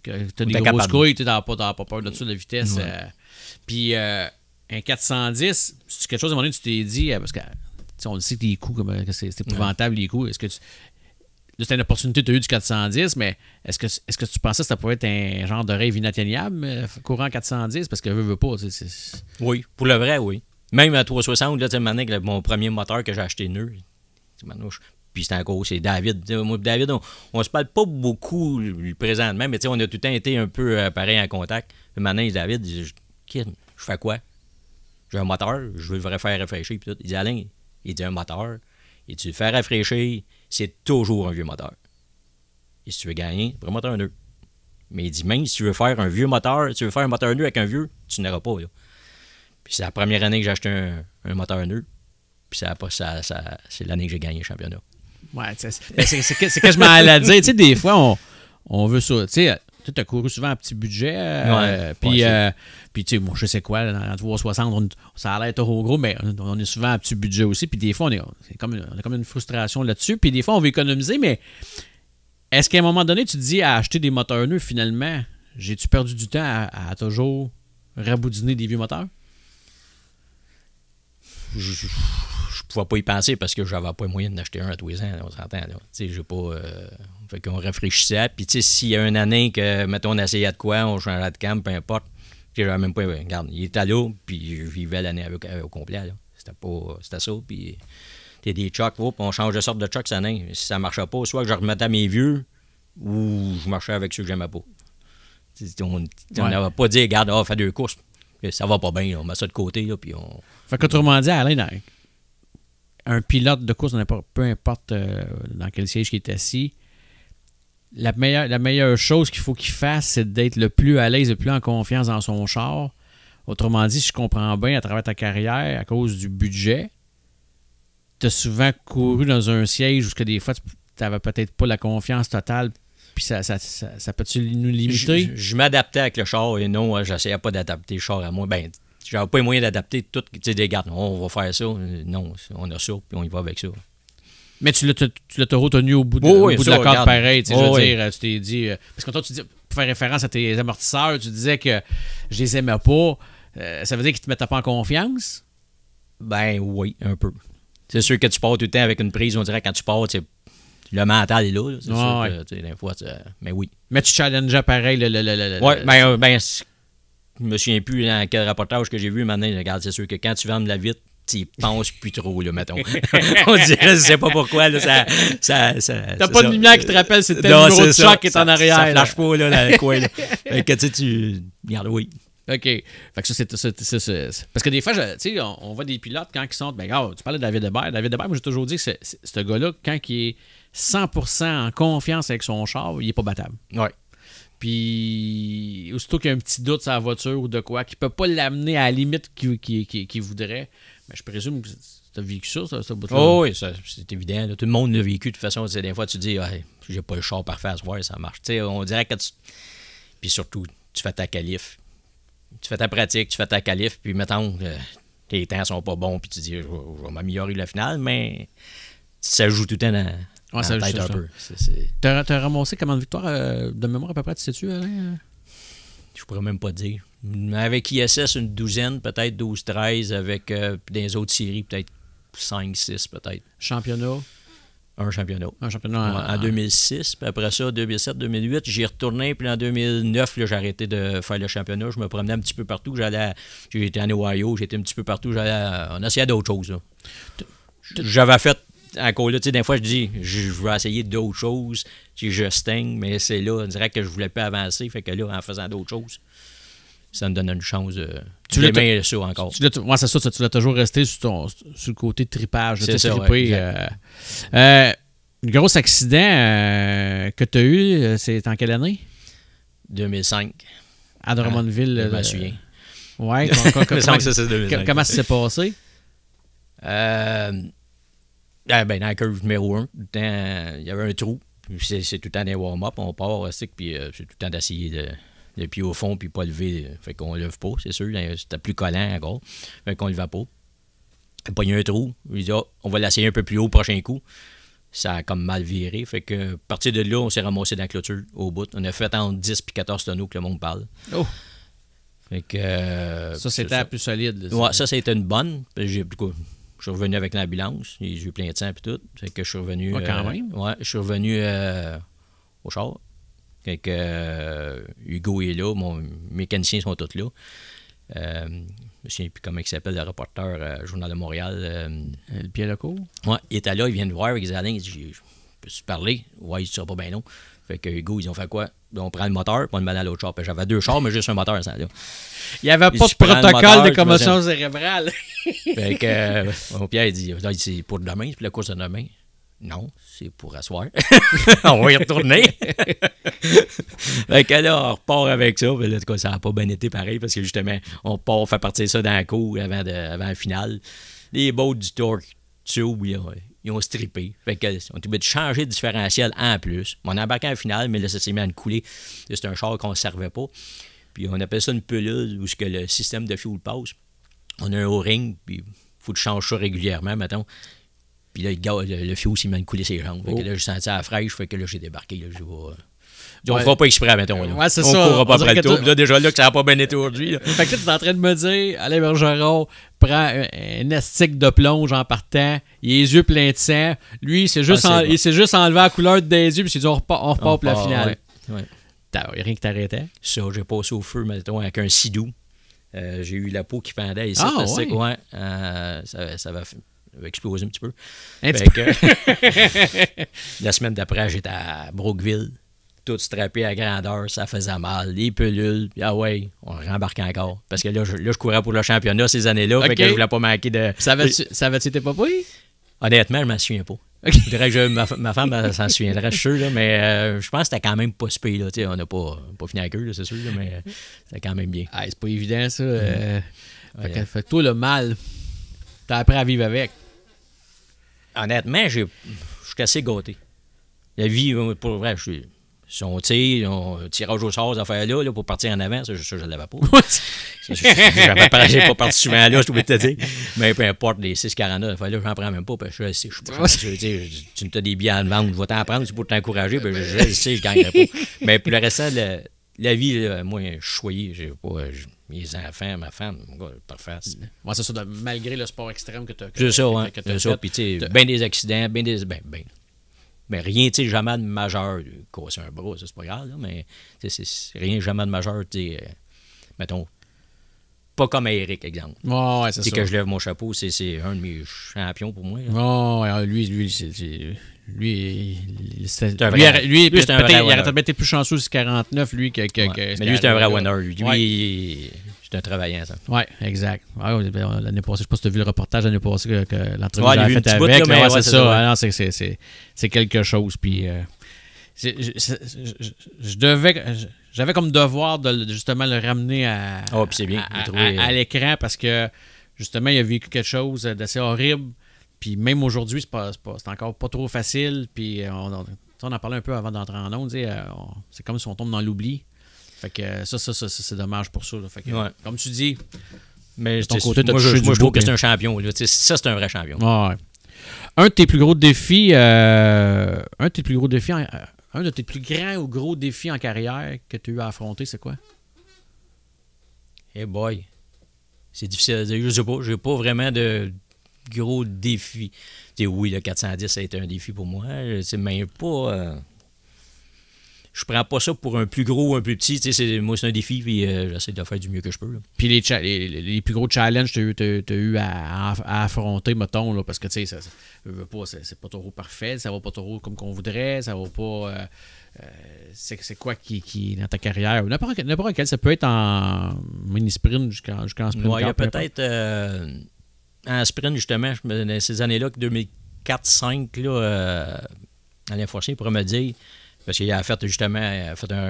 tu as des grosses couilles, tu n'as pas peur de ça, de vitesse. Ouais. Puis un 410, c'est quelque chose, à un moment donné, tu t'es dit, parce que on le sait que les coups, que c'est épouvantable, les coups. Est-ce que c'était une opportunité que tu as eu du 410, mais est-ce que tu pensais que ça pouvait être un genre de rêve inatteignable, courant 410, parce que veux pas. Oui, pour le vrai, oui. Même à 360, là, tu sais, avec mon premier moteur que j'ai acheté neuf, puis c'était encore, c'est David. Moi, David, on se parle pas beaucoup présentement, mais on a tout le temps été un peu pareil en contact. Le matin, David dit, Kid, je fais quoi? J'ai un moteur, je veux le faire rafraîchir. Puis tout. Il dit, Alain, il dit un moteur, et tu le fais rafraîchir, c'est toujours un vieux moteur. Et si tu veux gagner, prends un moteur neuf. Mais il dit, même si tu veux faire un vieux moteur, tu veux faire un moteur neuf avec un vieux, tu n'auras pas. Là. Puis c'est la première année que j'ai acheté un moteur neuf. Puis c'est l'année que j'ai gagné le championnat. Ouais, c'est que je m'en allais dire. Tu sais, des fois, on veut ça. Tu sais, tu as couru souvent à petit budget. Puis, tu sais, moi, je sais quoi, dans 360, ça a l'air trop gros, mais on est souvent à petit budget aussi. Puis des fois, on a comme une frustration là-dessus. Puis des fois, on veut économiser, mais est-ce qu'à un moment donné, tu te dis à acheter des moteurs neufs, finalement, j'ai-tu perdu du temps à toujours raboudiner des vieux moteurs? Je pouvais pas y penser parce que j'avais pas moyen d'acheter un à tous les ans, là, on s'entend. Tu sais, j'ai pas... fait qu'on rafraîchissait. Puis, tu sais, s'il y a une année que, mettons, on essayait de quoi, on changeait de cam, peu importe, j'avais même pas... Regarde, il était là, puis je vivais l'année au complet, là. C'était ça, puis... T'as des chocs, on change de sorte de choc cette année. Si ça marchait pas, soit que je remettais mes vieux, ou je marchais avec ceux que j'aimais pas. On n'avait pas dit, regarde, fais 2 courses. Ça va pas bien, là, on met ça de côté, là, puis on... Fait qu'autrement dit, Alain, un pilote de course, peu importe dans quel siège il est assis, la meilleure chose qu'il faut qu'il fasse, c'est d'être le plus à l'aise, le plus en confiance dans son char. Autrement dit, si je comprends bien, à travers ta carrière, à cause du budget, tu as souvent couru dans un siège où des fois, tu n'avais peut-être pas la confiance totale, puis ça peut-tu nous limiter? Je m'adaptais avec le char et non, j'essayais pas d'adapter le char à moi. Ben, j'avais pas les moyens d'adapter tout. Tu sais, des gars, on va faire ça. Non, on a ça, puis on y va avec ça. Mais tu l'as retenu au bout de la corde pareil. Je veux dire, tu t'es dit... parce que toi, tu dis, pour faire référence à tes amortisseurs, tu disais que je les aimais pas. Ça veut dire qu'ils te mettaient pas en confiance? Ben oui, un peu. C'est sûr que tu pars tout le temps avec une prise, on dirait quand tu pars, le mental est là. C'est sûr que des fois, mais oui. Mais tu challengeais pareil Oui, je me souviens plus dans quel reportage que j'ai vu maintenant. Regarde, c'est sûr que quand tu vendes la vitre, tu y penses plus trop, là, mettons. On dirait, je sais pas pourquoi, là, t'as pas de lumière qui te rappelle, c'est tel numéro de choc qui est en arrière. Ça flash pas, là, le coin, là. Fait que, tu regarde, oui. OK. Fait que ça, c'est... Parce que des fois, tu sais, on voit des pilotes quand ils sont... Ben, regarde, tu parlais de David Hébert. David Hébert, moi, j'ai toujours dit que ce gars-là, quand il est 100% en confiance avec son char, il est pas battable. Ouais. Puis, aussitôt qu'il y a un petit doute sur la voiture ou de quoi, qu'il peut pas l'amener à la limite qu'il voudrait, mais je présume que tu as vécu ça bout-là. Oh, oui, c'est évident. Là. Tout le monde l'a vécu. De toute façon, des fois, tu dis, j'ai pas le char parfait à se voir, ça marche. T'sais, on dirait que Puis surtout, tu fais ta qualif. Tu fais ta pratique, tu fais ta qualif, puis mettons, tes temps sont pas bons, puis tu dis, je vais m'améliorer la finale, mais ça joue tout le temps dans la tête un peu. T'as ramassé combien de victoires de mémoire à peu près, tu sais-tu, Alain? Je pourrais même pas dire. Avec ISS, une douzaine, peut-être 12-13, avec dans les autres séries, peut-être 5-6, peut-être. Championnat? Un championnat. En 2006, puis après ça, 2007-2008, j'y retourné, puis en 2009, là, j'ai arrêté de faire le championnat. Je me promenais un petit peu partout. J'étais en Ohio, j'étais un petit peu partout. On essayait d'autres choses. Là. J'avais fait, encore là, tu sais, des fois, je dis, je veux essayer d'autres choses. Je stagne, mais c'est là, on dirait que je voulais pas avancer. Fait que là, en faisant d'autres choses, ça me donne une chance de aimer ça encore. Moi, c'est ça, tu l'as toujours resté sur le côté de tripage. C'est ça, un gros accident que tu as eu, c'est en quelle année? 2005. À Drummondville. Je me souviens. Oui, comment ça s'est passé? Dans la curve numéro 1, il y avait un trou. C'est tout le temps des warm-up. On part, puis c'est tout le temps d'essayer le pied au fond, puis pas lever. Fait qu'on lève pas, c'est sûr. C'était plus collant encore. Fait qu'on levait pas. Il y a un trou. Il dit, on va l'essayer un peu plus haut, prochain coup. Ça a comme mal viré. Fait que, à partir de là, on s'est ramassé dans la clôture au bout. On a fait entre 10 et 14 tonneaux que le monde parle. Oh! Fait que. Ça, c'était la plus solide. Ouais, ça a été une bonne. Je suis revenu avec l'ambulance, les yeux pleins de sang et tout. Fait que je suis revenu. Ouais, quand même. Ouais, je suis revenu au char. Fait que Hugo est là, mes mécaniciens sont tous là. Je me souviens plus comment il s'appelle, le reporter Journal de Montréal. Le pied de cours? Ouais, il était là, il vient de voir avec Alain, il dit, peux-tu parler? Ouais, il ne sera pas bien long. Fait que Hugo, ils ont fait quoi? On prend le moteur, puis on le met dans l'autre char. Puis j'avais 2 chars, mais juste un moteur, ça, là. Il n'y avait pas de protocole de commotion cérébrale. Fait que mon Pierre, il dit, c'est pour demain, c'est pour la course de demain. Non, c'est pour asseoir. On va y retourner. Fait que là, on repart avec ça. Puis là, en tout cas, ça n'a pas bien été pareil, parce que justement, on part, on fait partir ça dans la cour avant la finale. Les boats du Torque Tube, ils ont strippé. Fait que, on est obligé de changer de différentiel en plus. On a embarqué en finale, mais là, ça s'est mis à nous couler. C'est un char qu'on ne servait pas. Puis on appelle ça une pelule où que le système de fuel passe. On a un O-ring, puis il faut que tu changes ça régulièrement, mettons. Puis là, le fuel s'est mis à nous couler ses jambes. Fait que là, je sentais à la fraîche, fait que là, j'ai débarqué. Là, on fera pas exprès, mettons. Là. Ouais, c'est on ça. courra pas après le tour. Là, déjà là, que ça n'a pas bien été aujourd'hui. Fait que là, tu es en train de me dire, Alain Bergeron prend un astique de plonge en partant, il a les yeux pleins de sang. Lui, il s'est juste enlevé la couleur des yeux, puis il s'est dit, on repart pour la finale. Ouais. Rien que t'arrêtais. Ça, j'ai passé au feu, mettons, avec un sidou. J'ai eu la peau qui pendait ici. Ah, ouais. Ouais. Ça va exploser un petit peu. Que, la semaine d'après, j'étais à Brookville. Tout strappé à grandeur, ça faisait mal. Les pelules, puis ah ouais, on rembarquait encore. Parce que là, je courais pour le championnat ces années-là, fait que je voulais pas manquer de... Ça avait-tu été pas pris? Honnêtement, je m'en souviens pas. Je dirais que ma femme s'en souviendrait, je suis sûr, là, mais je pense que c'était quand même pas super. Là, on n'a pas fini avec eux, c'est sûr, là, mais c'était quand même bien. Ah, c'est pas évident, ça. Fait que toi, le mal, t'as appris à vivre avec. Honnêtement, je suis assez gâté. La vie, pour vrai, son tirage au sort, ces affaires-là, pour partir en avant, ça je ne l'avais pas. J'ai pas parti souvent là, je pouvais te dire. Mais peu importe, les 6,49, là, j'en prends même pas, parce que je sais, tu as des billets à vendre, je vais t'en prendre, c'est pour t'encourager, ben, je sais, je ne gagnerai pas. Mais pour le restant, la vie, là, moi, je suis choyé, j'ai pas... mes enfants, ma femme, parfait. Moi, c'est ça, malgré le sport extrême que tu as fait. C'est ça, hein. C'est ça, puis tu sais, bien des accidents, mais rien, tu sais, jamais de majeur. Casser un bras, ça, c'est pas grave, là, mais c'est rien, jamais de majeur, tu sais, mettons, pas comme Eric, exemple. Ouais, c'est ça. Que je lève mon chapeau, c'est un de mes champions pour moi. Ouais, lui, il aurait peut-être été plus chanceux sur 49, lui, que mais lui, c'est un vrai winner. Lui, c'est un travaillant, ça. Oui, exact. Ouais, l'année passée, je ne sais pas si tu as vu le reportage l'année passée que l'entrevue que j'ai faite avec. Bout, là, c'est ça. C'est quelque chose. Puis j'avais comme devoir de justement le ramener à l'écran parce que justement, il a vécu quelque chose d'assez horrible. Puis même aujourd'hui, c'est encore pas trop facile. Puis on en parlait un peu avant d'entrer en ondes. C'est comme si on tombe dans l'oubli. Fait que ça c'est dommage pour ça. Là. Fait que, comme tu dis, mais de ton côté, moi, je trouve que c'est un champion. Là. Ça, c'est un vrai champion. Ouais. Un de tes plus gros défis, un de tes plus grands ou gros défis en carrière que tu as eu à affronter, c'est quoi? Hey boy. C'est difficile à dire. Je sais pas. J'ai pas vraiment de gros défis. Oui, le 410, ça a été un défi pour moi. Mais pas... je prends pas ça pour un plus gros ou un plus petit. Moi, c'est un défi, puis j'essaie de faire du mieux que je peux. Là. Puis les plus gros challenges que tu as eu à affronter, mettons, là, parce que tu sais, c'est pas trop parfait, ça va pas trop comme qu'on voudrait, ça va pas... c'est quoi qui dans ta carrière? N'importe quel, ça peut être en mini-sprint jusqu'en sprint. Ouais, il y a peut-être en sprint, justement, dans ces années-là, 2004-2005, Alain Forcier pourrait me dire... Parce qu'il a fait un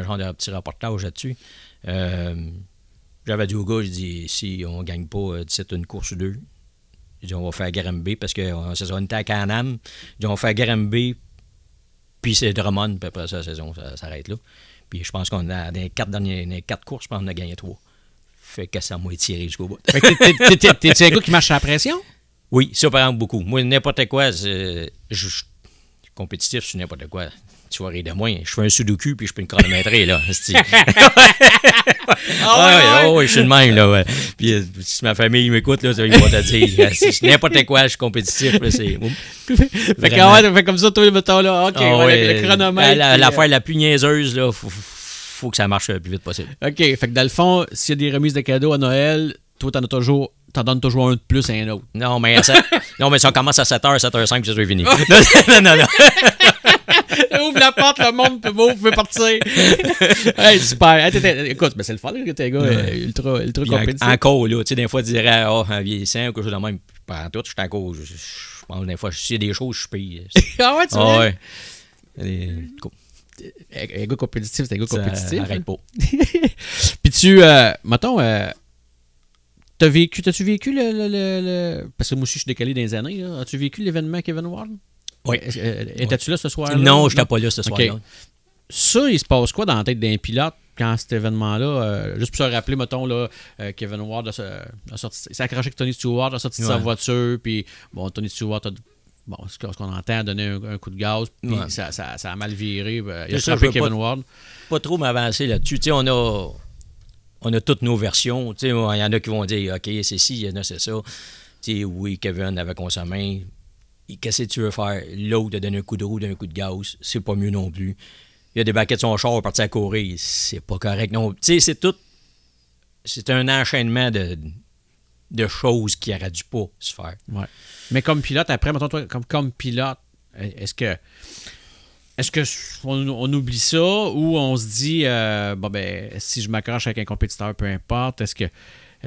genre de petit reportage là-dessus. J'avais dit au gars, je dis, si on ne gagne pas 17 une course ou deux, J'ai dit, on va faire Granby parce que c'est ça, on était à Can-Am. J'ai dit, on va faire Granby, puis c'est Drummond, puis après ça, la saison, ça s'arrête là. Puis je pense qu'on a, dans les 4 courses, je pense qu'on a gagné 3. Fait que ça m'a étiré jusqu'au bout. T'es un gars qui marche à la pression? Oui, ça par exemple beaucoup. Moi, n'importe quoi, je suis compétitif sur n'importe quoi. Tu vas rire de moi. Je fais un sudoku puis je peux me chronométrer, là. Oui, je suis le même, là. Ouais. Puis si ma famille m'écoute, là, ils vont te dire, si n'importe quoi, je suis compétitif, là, c'est... fait comme ça, toi, le temps là, OK, le chronomètre. L'affaire la plus niaiseuse, là, faut que ça marche le plus vite possible. OK, fait que dans le fond, s'il y a des remises de cadeaux à Noël, toi, t'en donnes toujours un de plus à un autre. Non, mais si on commence à 7h, 7h05, c'est fini. non. Ouvre la porte, le monde peut partir. Hey, super. Hey, écoute, c'est le fun, t'es un gars ultra compétitif. Encore, là, tu sais, des fois, tu dirais, en vieillissant ou quelque chose de même. Pendant tout, je suis encore. Je pense, des fois, s'il y a des choses, je paye. Ah ouais, tu vois? Ouais. Un gars compétitif, c'est un gars compétitif. Arrête pas. Puis mettons, t'as-tu vécu le... Parce que moi aussi, je suis décalé dans les années. Là. As-tu vécu l'événement Kevin Ward? Oui. Étais-tu là ce soir-là? Non, je n'étais pas là ce soir-là. Ça, il se passe quoi dans la tête d'un pilote quand cet événement-là, juste pour se rappeler, mettons, là, Kevin Ward a sorti, il s'est accroché avec Tony Stewart, a sorti de sa voiture, puis bon, Tony Stewart a... Bon, ce qu'on entend, a donné un coup de gaz, puis ça a mal viré. Il a frappé Kevin Ward. Pas trop m'avancer là-dessus. Tu sais, on a toutes nos versions. Tu sais, il y en a qui vont dire, OK, c'est ci, il y en a, c'est ça. Tu sais, oui, Kevin avait consommé. Qu'est-ce que tu veux faire? L'autre a donné un coup de roue, un coup de gaz. C'est pas mieux non plus. Il y a des baquets de son char, parti à courir. C'est pas correct non. Tu sais, c'est tout. C'est un enchaînement de choses qui n'aurait dû pas se faire. Ouais. Mais comme pilote, après, mettons, toi, comme pilote, est-ce que on oublie ça ou on se dit si je m'accroche avec un compétiteur, peu importe, est-ce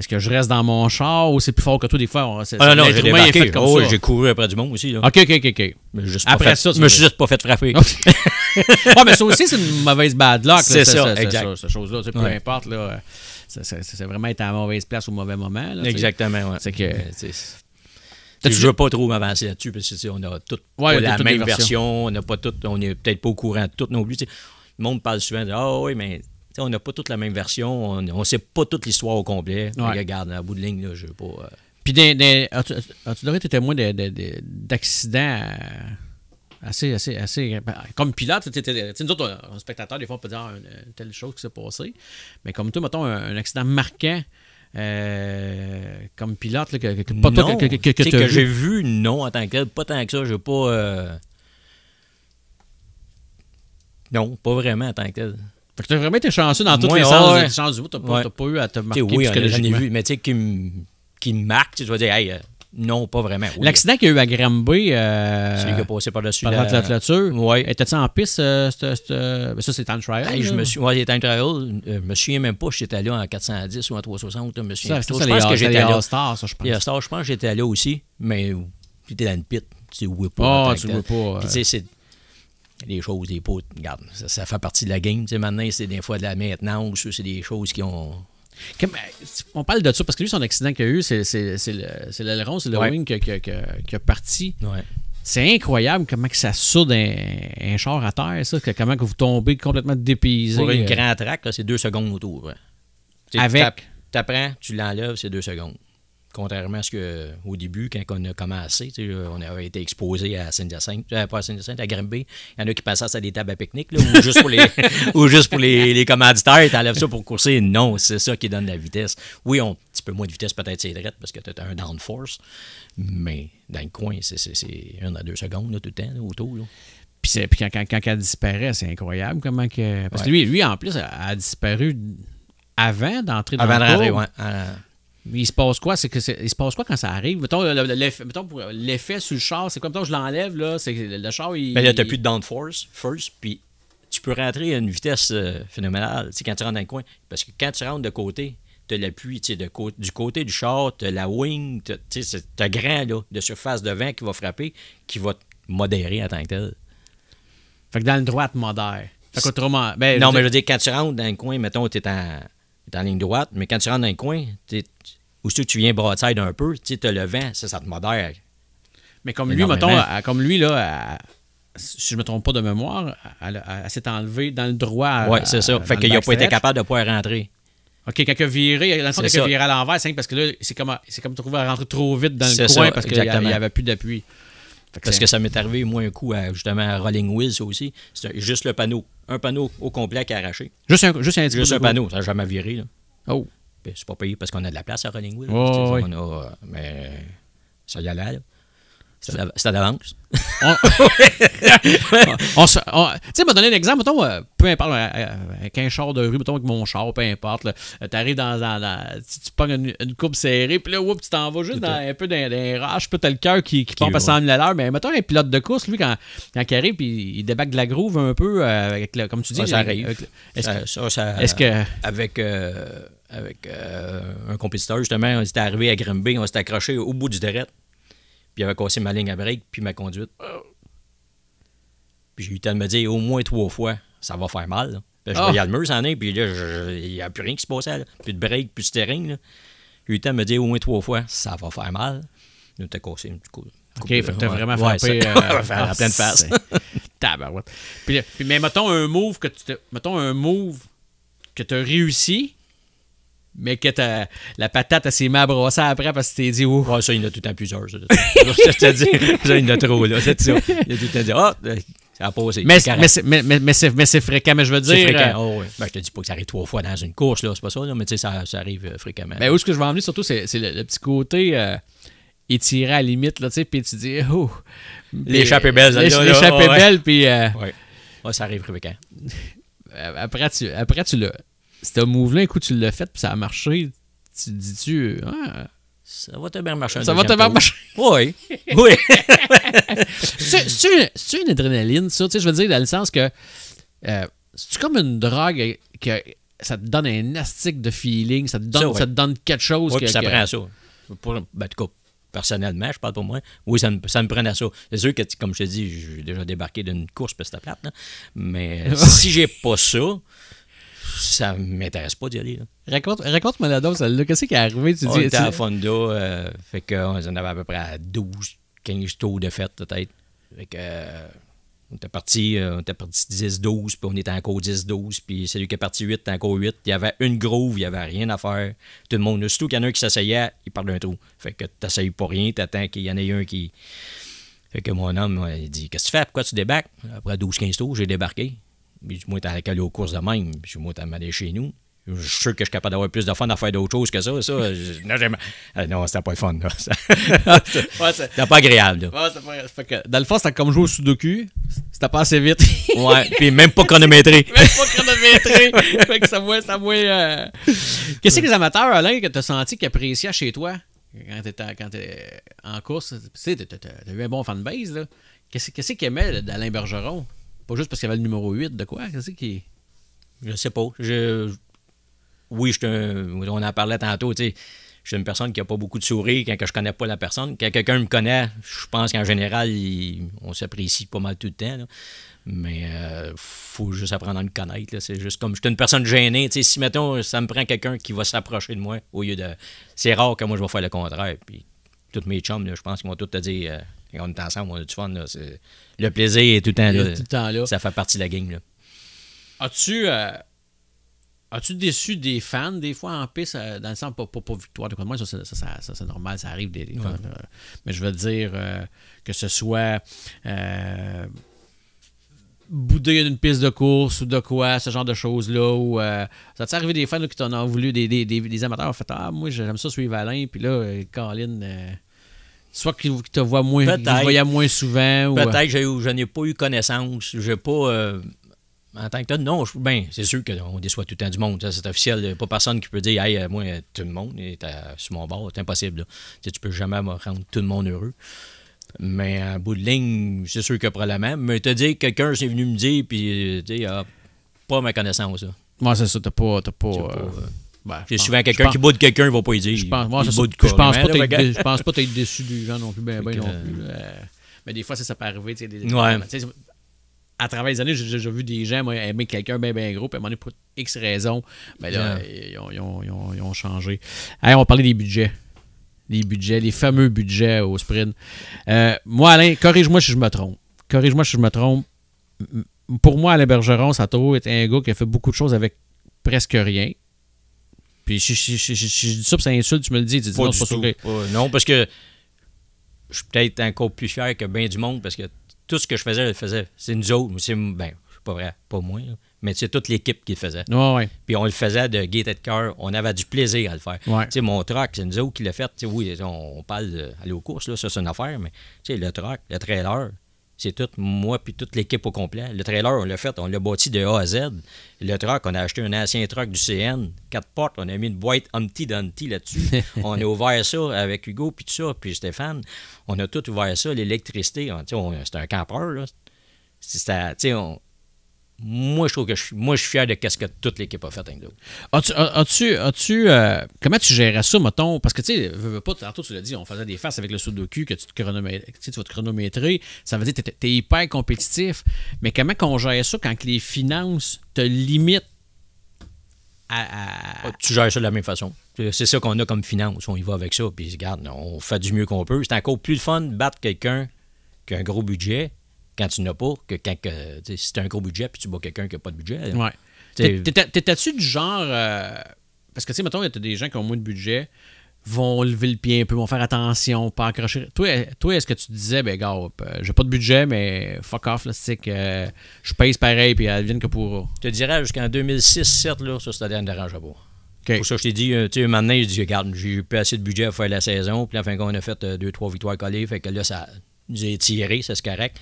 que je reste dans mon char ou c'est plus fort que toi des fois? Non, j'ai débarqué. J'ai couru après du monde aussi. Là. OK. Mais après ça, je me suis juste pas fait frapper. Mais ça aussi, c'est une mauvaise bad luck. C'est ça, exact. Cette chose-là, peu importe. Là, c'est vraiment être à la mauvaise place au mauvais moment. Là, exactement, oui. C'est que... Je veux pas trop m'avancer là-dessus parce qu'on a toutes pas la même version. On n'a pas toutes, on n'est peut-être pas au courant de toutes non plus. T'sais. Le monde parle souvent de « Ah oui, mais... » On n'a pas toute la même version. On ne sait pas toute l'histoire au complet. Ouais. Regarde, à bout de ligne, là, je veux pas... Puis, as-tu déjà été témoin d'accidents assez... Comme pilote, nous autres, un spectateur, des fois, on peut dire une telle chose qui s'est passée. Mais comme toi, mettons, un accident marquant comme pilote, là, que j'ai vu, non, en tant que tel. Pas tant que ça. Je n'ai pas... Non, pas vraiment en tant que tel. Fait que t'as vraiment été chanceux dans tous les sens du bout. T'as pas eu à te marquer psychologiquement. J'en ai vu, mais tu sais, qui me marque, tu vas dire, hey, non, pas vraiment. Oui. L'accident qu'il y a eu à Granby, celui qui a passé par-dessus la clôture, oui. Étais-tu en piste? Ça, c'est time trial. Hey, il était time trial. Je me souviens même pas si j'étais là en 410 ou en 360. Je me souviens. Je pense que j'étais là. All-Star, ça, je pense. Les All-Star, je pense que j'étais là aussi, mais j'étais dans une pit. Tu vois pas. Tu vois pas. Puis, tu sais, c'est des choses, des potes, regarde, ça fait partie de la game. Tu sais, maintenant, c'est des fois de la maintenance, c'est des choses qui ont... On parle de ça parce que lui, son accident qu'il a eu, c'est l'aileron, c'est le wing qui a parti. Ouais. C'est incroyable comment que ça soude un char à terre, ça, comment que vous tombez complètement dépaysé. Pour une grande track, là, c'est 2 secondes autour. Ouais. Avec... T'apprends, tu l'enlèves, c'est 2 secondes. Contrairement à ce qu'au début, quand on a commencé, on avait été exposé à Saint-Hyacinthe, pas à Saint-Hyacinthe, à Granby. Il y en a qui passaient à des tables à pique-nique, là, ou juste pour les commanditaires, tu enlèves ça pour courser. Non, c'est ça qui donne la vitesse. Oui, un petit peu moins de vitesse, peut-être c'est drette parce que tu as un downforce, mais dans le coin, c'est 1 à 2 secondes là, tout le temps, là, autour. Là. Puis quand elle disparaît, c'est incroyable comment que. Parce que lui, en plus, a disparu avant d'entrer dans le cours. Avant d'entrer, il se passe quoi? Il se passe quoi quand ça arrive? Mettons, pour l'effet sur le char, c'est comme quand je l'enlève, là, c'est le char, il... Mais là, t'as plus de downforce, first, puis tu peux rentrer à une vitesse phénoménale, quand tu rentres dans le coin. Parce que quand tu rentres de côté, t'as l'appui, du côté du char, t'as la wing, t'as grand, là, de surface de vent qui va frapper, qui va te modérer en tant que tel. Fait que dans le droit, tu modères. Fait qu'autrement... non, mais je veux dire, quand tu rentres dans le coin, mettons, t'es en ligne droite, mais quand tu rentres dans le coin, Aussitôt que tu viens broadside un peu, tu sais, le vent, ça te modère. Mais comme lui, mettons, comme lui, là, si je ne me trompe pas de mémoire, elle s'est enlevée dans le droit. Oui, c'est ça. Fait qu'il n'a pas été capable de pouvoir rentrer. OK, quand il a viré, dans le fond, quand il a viré à l'envers, c'est parce que là, c'est comme trouver à rentrer trop vite dans le coin parce qu'il n'y avait plus d'appui. Parce que ça m'est arrivé, moi, un coup, justement, à Rolling Wheels aussi. C'est juste le panneau. Un panneau au complet qui a arraché. Juste un petit panneau. Ça n'a jamais viré, là. Oh. Puis c'est pas payé parce qu'on a de la place à Rolling Wheels. Oh, oui. Mais ça y allait, là. C'était d'avance. Tu sais, m'a donné un exemple, mettons, peu importe, avec un char de rue, mettons, avec mon char, peu importe, tu arrives tu pognes une courbe serrée, puis là, tu t'en vas juste un peu dans les raches, puis t'as le cœur qui pompe à 100 000 à l'heure, mais mettons, un pilote de course, lui, quand il arrive, puis il débaque de la groove un peu, comme tu dis. Ça arrive. Est-ce que... Avec un compétiteur, justement, on était arrivé à Grimby, on s'était accroché au bout du direct. Puis il avait cassé ma ligne à break, puis ma conduite. Puis j'ai eu le temps de me dire au moins 3 fois, ça va faire mal. Là. Puis je voyais le mur s'en est, puis là, il n'y a plus rien qui se passait. Là. Plus de break, plus de steering. Là. J'ai eu le temps de me dire au moins 3 fois, ça va faire mal. Nous, t'as cassé un petit coup. OK, fait que t'as vraiment frappé... en pleine face. Tabarouette. Mais mettons un move que tu as réussi... Mais que la patate, elle s'est mise à brosser après parce que tu t'es dit, oh. Ouais, ça, il y en a tout le temps plusieurs. Ça, je te dis, ça, il y en a trop, là. C'est ça. Il y a tout le temps dit, ça a passé. Mais c'est fréquent, mais je veux dire. C'est fréquent, je te dis pas que ça arrive 3 fois dans une course, là. C'est pas ça, là, mais tu sais, ça arrive fréquemment. Mais où est-ce que je vais en venir, surtout, c'est le petit côté étiré à la limite, là, tu sais, puis tu dis, oh. L'échappée belle, ça. L'échappée belle, puis. Ouais, ça arrive fréquent. Après, tu l'as. C'était un move-là, un coup, tu l'as fait, puis ça a marché. Tu te dis-tu... ça va te bien marcher. Ça va te bien marcher. Oui. C'est une adrénaline, ça. Tu sais, je veux dire, dans le sens que... c'est comme une drogue que ça te donne un astique de feeling, ça te donne quelque chose. Oui, puis ça prend ça. En tout cas, personnellement, je parle pour moi. Oui, ça me prenait ça. C'est sûr que, comme je te dis, j'ai déjà débarqué d'une course, puis c'était plate. Là. Mais si j'ai pas ça m'intéresse pas d'y aller. Raconte-moi la dose, celle-là. Qu'est-ce qui est arrivé? On était à Fonda, fait qu'on en avait à peu près à 12, 15 tours de fête, peut-être. Fait que, on était parti 10-12, puis on était encore 10-12, puis celui qui est parti 8, était encore 8. Il y avait une groove, il n'y avait rien à faire. Tout le monde, surtout qu'il y en a un qui s'asseyait, il parle d'un trou. Fait que t'essayes pas rien, t'attends qu'il y en ait un qui... Fait que mon homme, il dit, qu'est-ce que tu fais? Pourquoi tu débarques? Après 12-15 tours, j'ai débarqué. Moi, t'as allé aux courses de même. Puis moi, t'as allé chez nous. Je suis sûr que je suis capable d'avoir plus de fun à faire d'autres choses que ça. Non, c'était pas le fun. Là. C'était pas agréable. Là. Fait que, dans le fond, c'était comme jouer au Sudoku. C'était pas assez vite. Ouais, puis même pas chronométré. Fait que ça mouait. Qu'est-ce que les amateurs, Alain, que t'as senti qu'ils appréciaient chez toi quand t'étais en course? Tu sais, t'as eu un bon fanbase, là. Qu'est-ce qu'ils aimaient d'Alain Bergeron? Pas juste parce qu'il y avait le numéro 8 de quoi? Qu'est-ce qui... Je sais pas. Oui, on en parlait tantôt, tu sais. Je suis une personne qui n'a pas beaucoup de sourire quand je connais pas la personne. Quand quelqu'un me connaît, je pense qu'en général, on s'apprécie pas mal tout le temps. Là. Mais faut juste apprendre à me connaître. Là. C'est juste comme je suis une personne gênée. Tu sais, si, mettons, ça me prend quelqu'un qui va s'approcher de moi au lieu de... C'est rare que moi, je vais faire le contraire. Puis, tous mes chums, là, je pense qu'ils vont tous te dire... Quand on est ensemble, on a du fun. Là. Le plaisir est tout le temps là. Ça fait partie de la game. Là. As-tu déçu des fans, des fois, en piste, dans le sens, pas victoire de quoi de moi, ça c'est normal, ça arrive. Mais je veux dire que ce soit bouder une piste de course ou de quoi, ce genre de choses-là. Ou, ça t'est arrivé des fans là, qui t'en ont voulu, des amateurs ont fait « Ah, moi, j'aime ça suivre Alain. » Puis là, Colin... soit qu'ils te voient moins, moins souvent. Peut-être que je n'ai pas eu connaissance. Je n'ai pas... en tant que tel, non. C'est sûr qu'on déçoit tout le temps du monde. Ça, c'est officiel. Il n'y a pas personne qui peut dire « Hey, moi, tout le monde est sur mon bord. » C'est impossible. Tu ne peux jamais me rendre tout le monde heureux. Mais en bout de ligne, c'est sûr que probablement. Mais te dire que quelqu'un s'est venu me dire, puis pas ma connaissance. Moi, c'est ça. T'as pas j'ai souvent quelqu'un qui boude quelqu'un, il va pas y dire. Je pense pas t'être déçu du gens non plus, ben non plus. Mais des fois, ça peut arriver. à travers les années, j'ai déjà vu des gens aimer quelqu'un bien gros, puis à un moment donné, pour X raisons, ben là, ils ont changé. Hey, on va parler des budgets. Les fameux budgets au sprint. Moi, Alain, corrige-moi si je me trompe. Pour moi, Alain Bergeron, ça a toujours été un gars qui a fait beaucoup de choses avec presque rien. Puis si je dis ça, puis ça insulte, tu me le dis. Tu dis non, c'est pas ça. Non, parce que je suis peut-être encore plus fier que bien du monde, parce que tout ce que je faisais, je le faisais. C'est nous autres. C'est pas vrai, pas moi, là, mais c'est toute l'équipe qui le faisait. Ouais. Puis on le faisait de gaieté de cœur. On avait du plaisir à le faire. Ouais. Tu sais, mon truck, c'est nous autres qui l'a fait. Tu sais, oui, on parle d'aller aux courses, là, ça c'est une affaire, mais tu sais, le truck, le trailer, c'est tout, moi puis toute l'équipe au complet. Le trailer, on l'a fait, on l'a bâti de A à Z. Le truck, on a acheté un ancien truck du CN, 4 portes, on a mis une boîte Humpty Dumpty là-dessus. On a ouvert ça avec Hugo puis tout ça, puis Stéphane. On a tout ouvert ça, l'électricité. C'était un campeur, là. Moi, je trouve que je suis fier de ce que toute l'équipe a fait avec nous. Comment tu gérais ça, mettons? Parce que, tu sais, pas, tantôt, tu l'as dit, on faisait des faces avec le Sudoku que tu vas te chronométrer. Ça veut dire que tu es hyper compétitif. Mais comment qu'on gère ça quand les finances te limitent à... Tu gères ça de la même façon. C'est ça qu'on a comme finance. On y va avec ça. Puis, regarde, on fait du mieux qu'on peut. C'est encore plus le fun de battre quelqu'un qui a un gros budget quand tu n'as pas, que quand si tu as un gros budget puis tu bats quelqu'un qui n'a pas de budget. Ouais. T'étais-tu du genre... parce que, tu sais, mettons, il y a des gens qui ont moins de budget, vont lever le pied un peu, vont faire attention, pas accrocher. Toi, est-ce que tu te disais, ben, gars, j'ai pas de budget, mais fuck off, là, c'est que je pèse pareil, puis elle vienne que pour... Je te dirais, jusqu'en 2006-2007, là, ça, c'était ne dérangeait pas. Okay. Pour ça, je t'ai dit, tu sais, maintenant, je dis, regarde, j'ai plus assez de budget à faire la saison, puis enfin, on a fait 2-3 victoires collées, fait que là, ça nous a tiré, ça, c'est correct.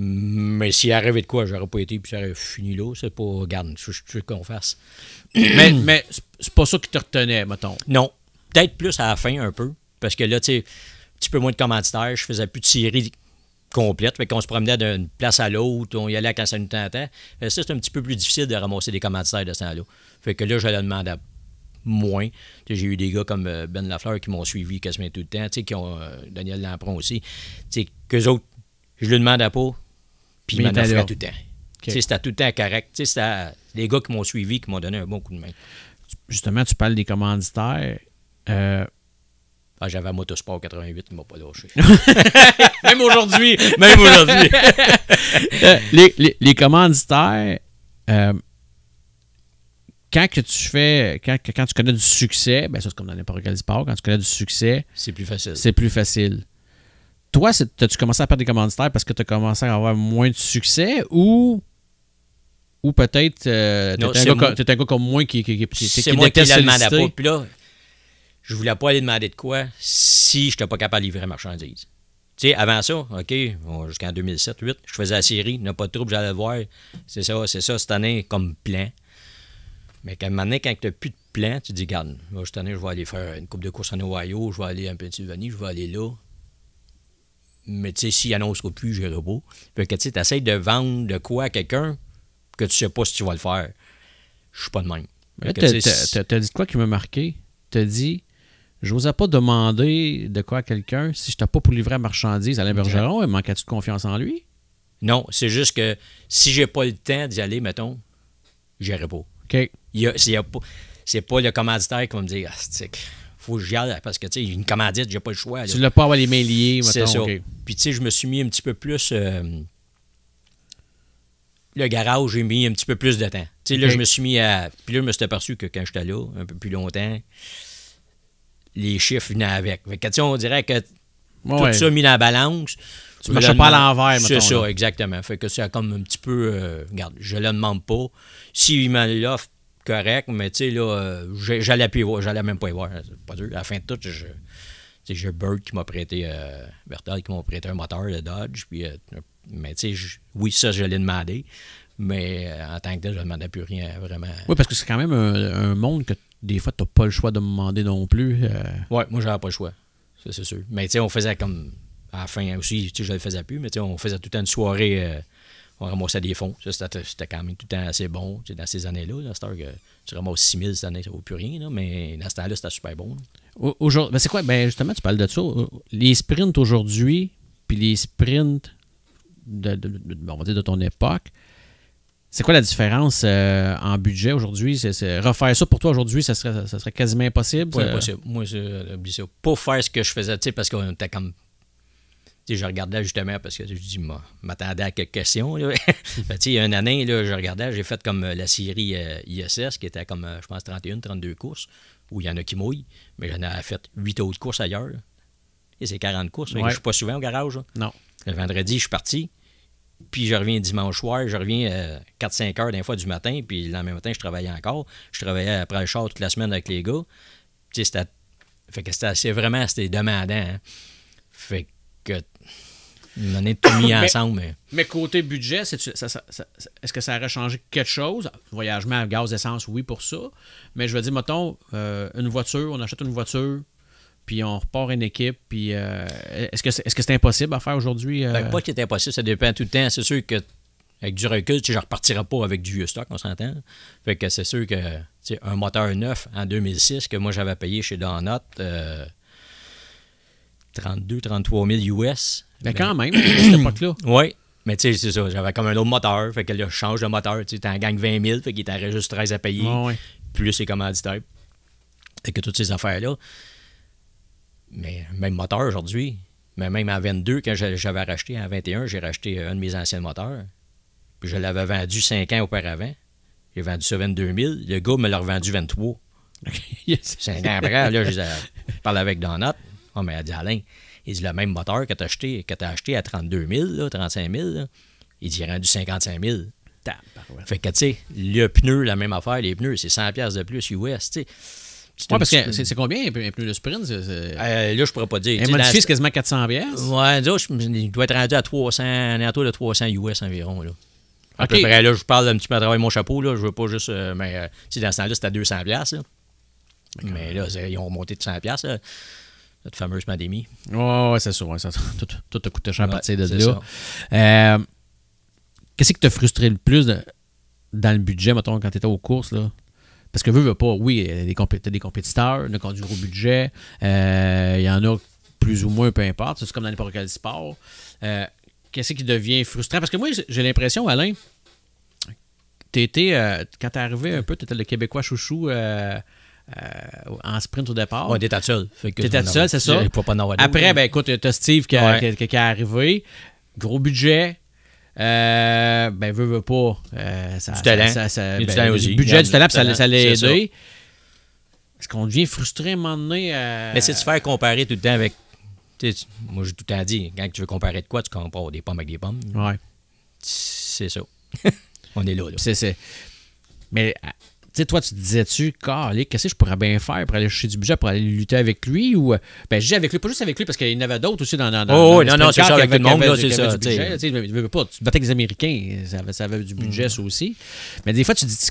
Mais s'il arrivait de quoi, j'aurais pas été, puis ça aurait fini là. C'est pas, regarde, je veux qu'on fasse. mais c'est pas ça qui te retenait, mettons. Non. Peut-être plus à la fin, un peu. Parce que là, tu sais, un petit peu moins de commanditaires. Je faisais plus de séries complètes. Fait qu'on se promenait d'une place à l'autre. On y allait quand ça nous tentait. Ça, c'est un petit peu plus difficile de ramasser des commanditaires de ce temps-là. Fait que là, je le demandais moins. T'sais, j'ai eu des gars comme Ben Lafleur qui m'ont suivi quasiment tout le temps. Qui ont Daniel Lampron aussi. Qu'eux autres, je le demandais pas. Puis il m'en offrait tout le temps. Okay. C'était tout le temps correct. C'était les gars qui m'ont suivi, qui m'ont donné un bon coup de main. Justement, tu parles des commanditaires. J'avais un Motosport 88 qui ne m'a pas lâché. Même aujourd'hui. Les commanditaires, quand tu connais du succès, ben ça c'est comme dans n'importe quel sport, quand tu connais du succès, c'est plus facile. C'est plus facile. Toi, as-tu commencé à perdre des commanditaires parce que tu as commencé à avoir moins de succès ou peut-être t'es un gars comme moi qui c'est moi qui le demandais pas. Puis là, je voulais pas aller demander de quoi si je n'étais pas capable de livrer la marchandise. Tu sais, avant ça, OK, jusqu'en 2007-2008, je faisais la série, il n'y a pas de trouble, j'allais le voir. C'est ça cette année comme plan. Mais quand tu n'as plus de plan, tu te dis, regarde, cette année, je vais aller faire une coupe de course en Ohio, je vais aller en Pennsylvanie, je vais aller là. Mais tu sais, s'il annoncera plus, je n'irai pas. Fait que tu essaies de vendre de quoi à quelqu'un que tu sais pas si tu vas le faire. Je suis pas de même. T'as dit quoi qui m'a marqué? T'as dit, je n'osais pas demander de quoi à quelqu'un si je n'étais pas pour livrer la marchandise à Alain Bergeron. Manquais-tu de confiance en lui? Non, c'est juste que si j'ai pas le temps d'y aller, mettons, j'irai pas. OK. C'est pas le commanditaire qui va me dire, faut que j'y aille parce que, tu sais, une commandite, j'ai pas le choix. Là. Tu l'as pas avoir les mains liées, mettons. C'est ça. Okay. Puis, tu sais, je me suis mis un petit peu plus... le garage, j'ai mis un petit peu plus de temps. Tu sais, là, je me suis mis à... Puis là, je me suis aperçu que quand j'étais là, un peu plus longtemps, les chiffres venaient avec. Fait que, tu sais, on dirait que tout ça mis dans la balance... Tu ne marchais pas à l'envers, mettons. C'est ça, exactement. Fait que c'est comme un petit peu... regarde, je le demande pas. S'il m'en l'offre, correct, mais tu sais, là, j'allais même pas y voir. C'est pas dur. À la fin de tout, j'ai Bird qui m'a prêté, Berthold qui m'a prêté un moteur de Dodge. Puis, mais tu sais, oui, ça, je l'ai demandé. Mais en tant que tel, je ne demandais plus rien, vraiment. Oui, parce que c'est quand même un monde que des fois, tu n'as pas le choix de me demander non plus. Oui, moi, j'avais pas le choix. Ça, c'est sûr. Mais tu sais, on faisait comme... À la fin aussi, tu sais, je le faisais plus, mais tu sais, on faisait tout le temps une soirée... on ramassait des fonds. Ça, c'était quand même tout le temps assez bon. Tu sais, dans ces années-là, là, que tu ramasses 6 000 cette année, ça ne vaut plus rien. Là, mais dans ce temps-là, c'était super bon. Aujourd'hui, ben c'est quoi? Ben justement, tu parles de ça. Les sprints aujourd'hui, puis les sprints on va dire de ton époque. C'est quoi la différence en budget aujourd'hui? Refaire ça pour toi aujourd'hui, ça serait quasiment impossible? C'est impossible. Moi, oublie ça. Pas faire ce que je faisais, parce qu'on était comme... Je regardais justement, parce que je dis, m'attendais à quelques questions. Là. Il y a une année, là, je regardais, j'ai fait comme la série ISS, qui était comme, je pense, 31, 32 courses, où il y en a qui mouillent, mais j'en ai fait 8 autres courses ailleurs. Là. Et c'est 40 courses. Je ne suis pas souvent au garage. Là. Non. Le vendredi, je suis parti. Puis je reviens dimanche soir, je reviens 4-5 heures d'un fois du matin, puis le lendemain matin, je travaillais encore. Je travaillais après le char toute la semaine avec les gars. Fait que c'était vraiment demandant. Hein. Fait que on a tout mis ensemble. Mais côté budget, est-ce que ça aurait changé quelque chose? Voyagement, gaz, essence, oui, pour ça. Mais je veux dire, mettons, une voiture, on achète une voiture, puis on repart une équipe, puis est-ce que c'est impossible à faire aujourd'hui? Pas que c'est impossible, ça dépend tout le temps. C'est sûr que avec du recul, je ne repartirai pas avec du vieux stock, on s'entend. Fait que c'est sûr que un moteur neuf en 2006 que moi j'avais payé chez Donut, 32-33 000 US. Mais quand même, à cette époque-là. Oui, mais tu sais, c'est ça. J'avais comme un autre moteur, fait que là, je change de moteur. Tu sais, t'en gagnes 20 000, fait qu'il t'en reste juste 13 à payer. Plus les commanditaires. Fait que toutes ces affaires-là. Mais même moteur aujourd'hui, mais même à 22, quand j'avais racheté, à 21, j'ai racheté un de mes anciens moteurs. Puis je l'avais vendu 5 ans auparavant. J'ai vendu ça 22 000. Le gars me l'a revendu 23. Yes. 5 ans après, là, je parlais avec Donut. Oh, mais elle dit, Alain, il dit, le même moteur que tu as acheté à 32 000, là, 35 000, là, il dit, il a rendu 55 000. Fait que, tu sais, le pneu, la même affaire, les pneus, c'est 100$ de plus US, tu sais. Oui, parce que c'est combien un pneu de sprint? Là, je pourrais pas dire. Un modifié, c'est quasiment 400$? Ouais, il doit être rendu à 300, un entour de 300 US environ, là. À OK. peu près, là, je parle un petit peu à travers mon chapeau, là, je veux pas juste... mais, tu sais, dans ce temps-là, c'était à 200$, là. Mais là, ils ont remonté de 100$, là. Cette fameuse pandémie. Ouais, c'est ça. Ouais, tout a coûté cher à partir de là. Qu'est-ce qui t'a frustré le plus dans le budget, mettons, quand tu étais aux courses, là? Parce que veux pas, oui, t'as des compétiteurs, il y en a qui ont du gros budget, il y en a plus ou moins, peu importe. C'est comme dans n'importe quel sport. Qu'est-ce qui devient frustrant? Parce que moi, j'ai l'impression, Alain, quand t'es arrivé un peu, t'étais le Québécois chouchou en sprint au départ. Ouais, t'étais seul. T'étais seul, c'est ça. Après, ben écoute, t'as Steve qui est arrivé. Gros budget. Ben, veut pas. Du talent. Du talent aussi. Le budget du talent, ça l'a aidé. Est-ce qu'on devient frustré à un moment donné? Mais c'est de se faire comparer tout le temps avec. Moi, j'ai tout le temps dit, quand tu veux comparer de quoi, tu compares des pommes avec des pommes. Ouais. C'est ça. On est là. Mais, tu sais, toi, tu te disais-tu, qu'est-ce que je pourrais bien faire pour aller chercher du budget, pour aller lutter avec lui? Ou, ben, je dis avec lui, pas juste avec lui, parce qu'il y en avait d'autres aussi dans non, c'est ça, avec tout le monde, là, c'est ça. Tu te battais avec les Américains, ça avait du budget, ça aussi. Mais des fois, tu te dis,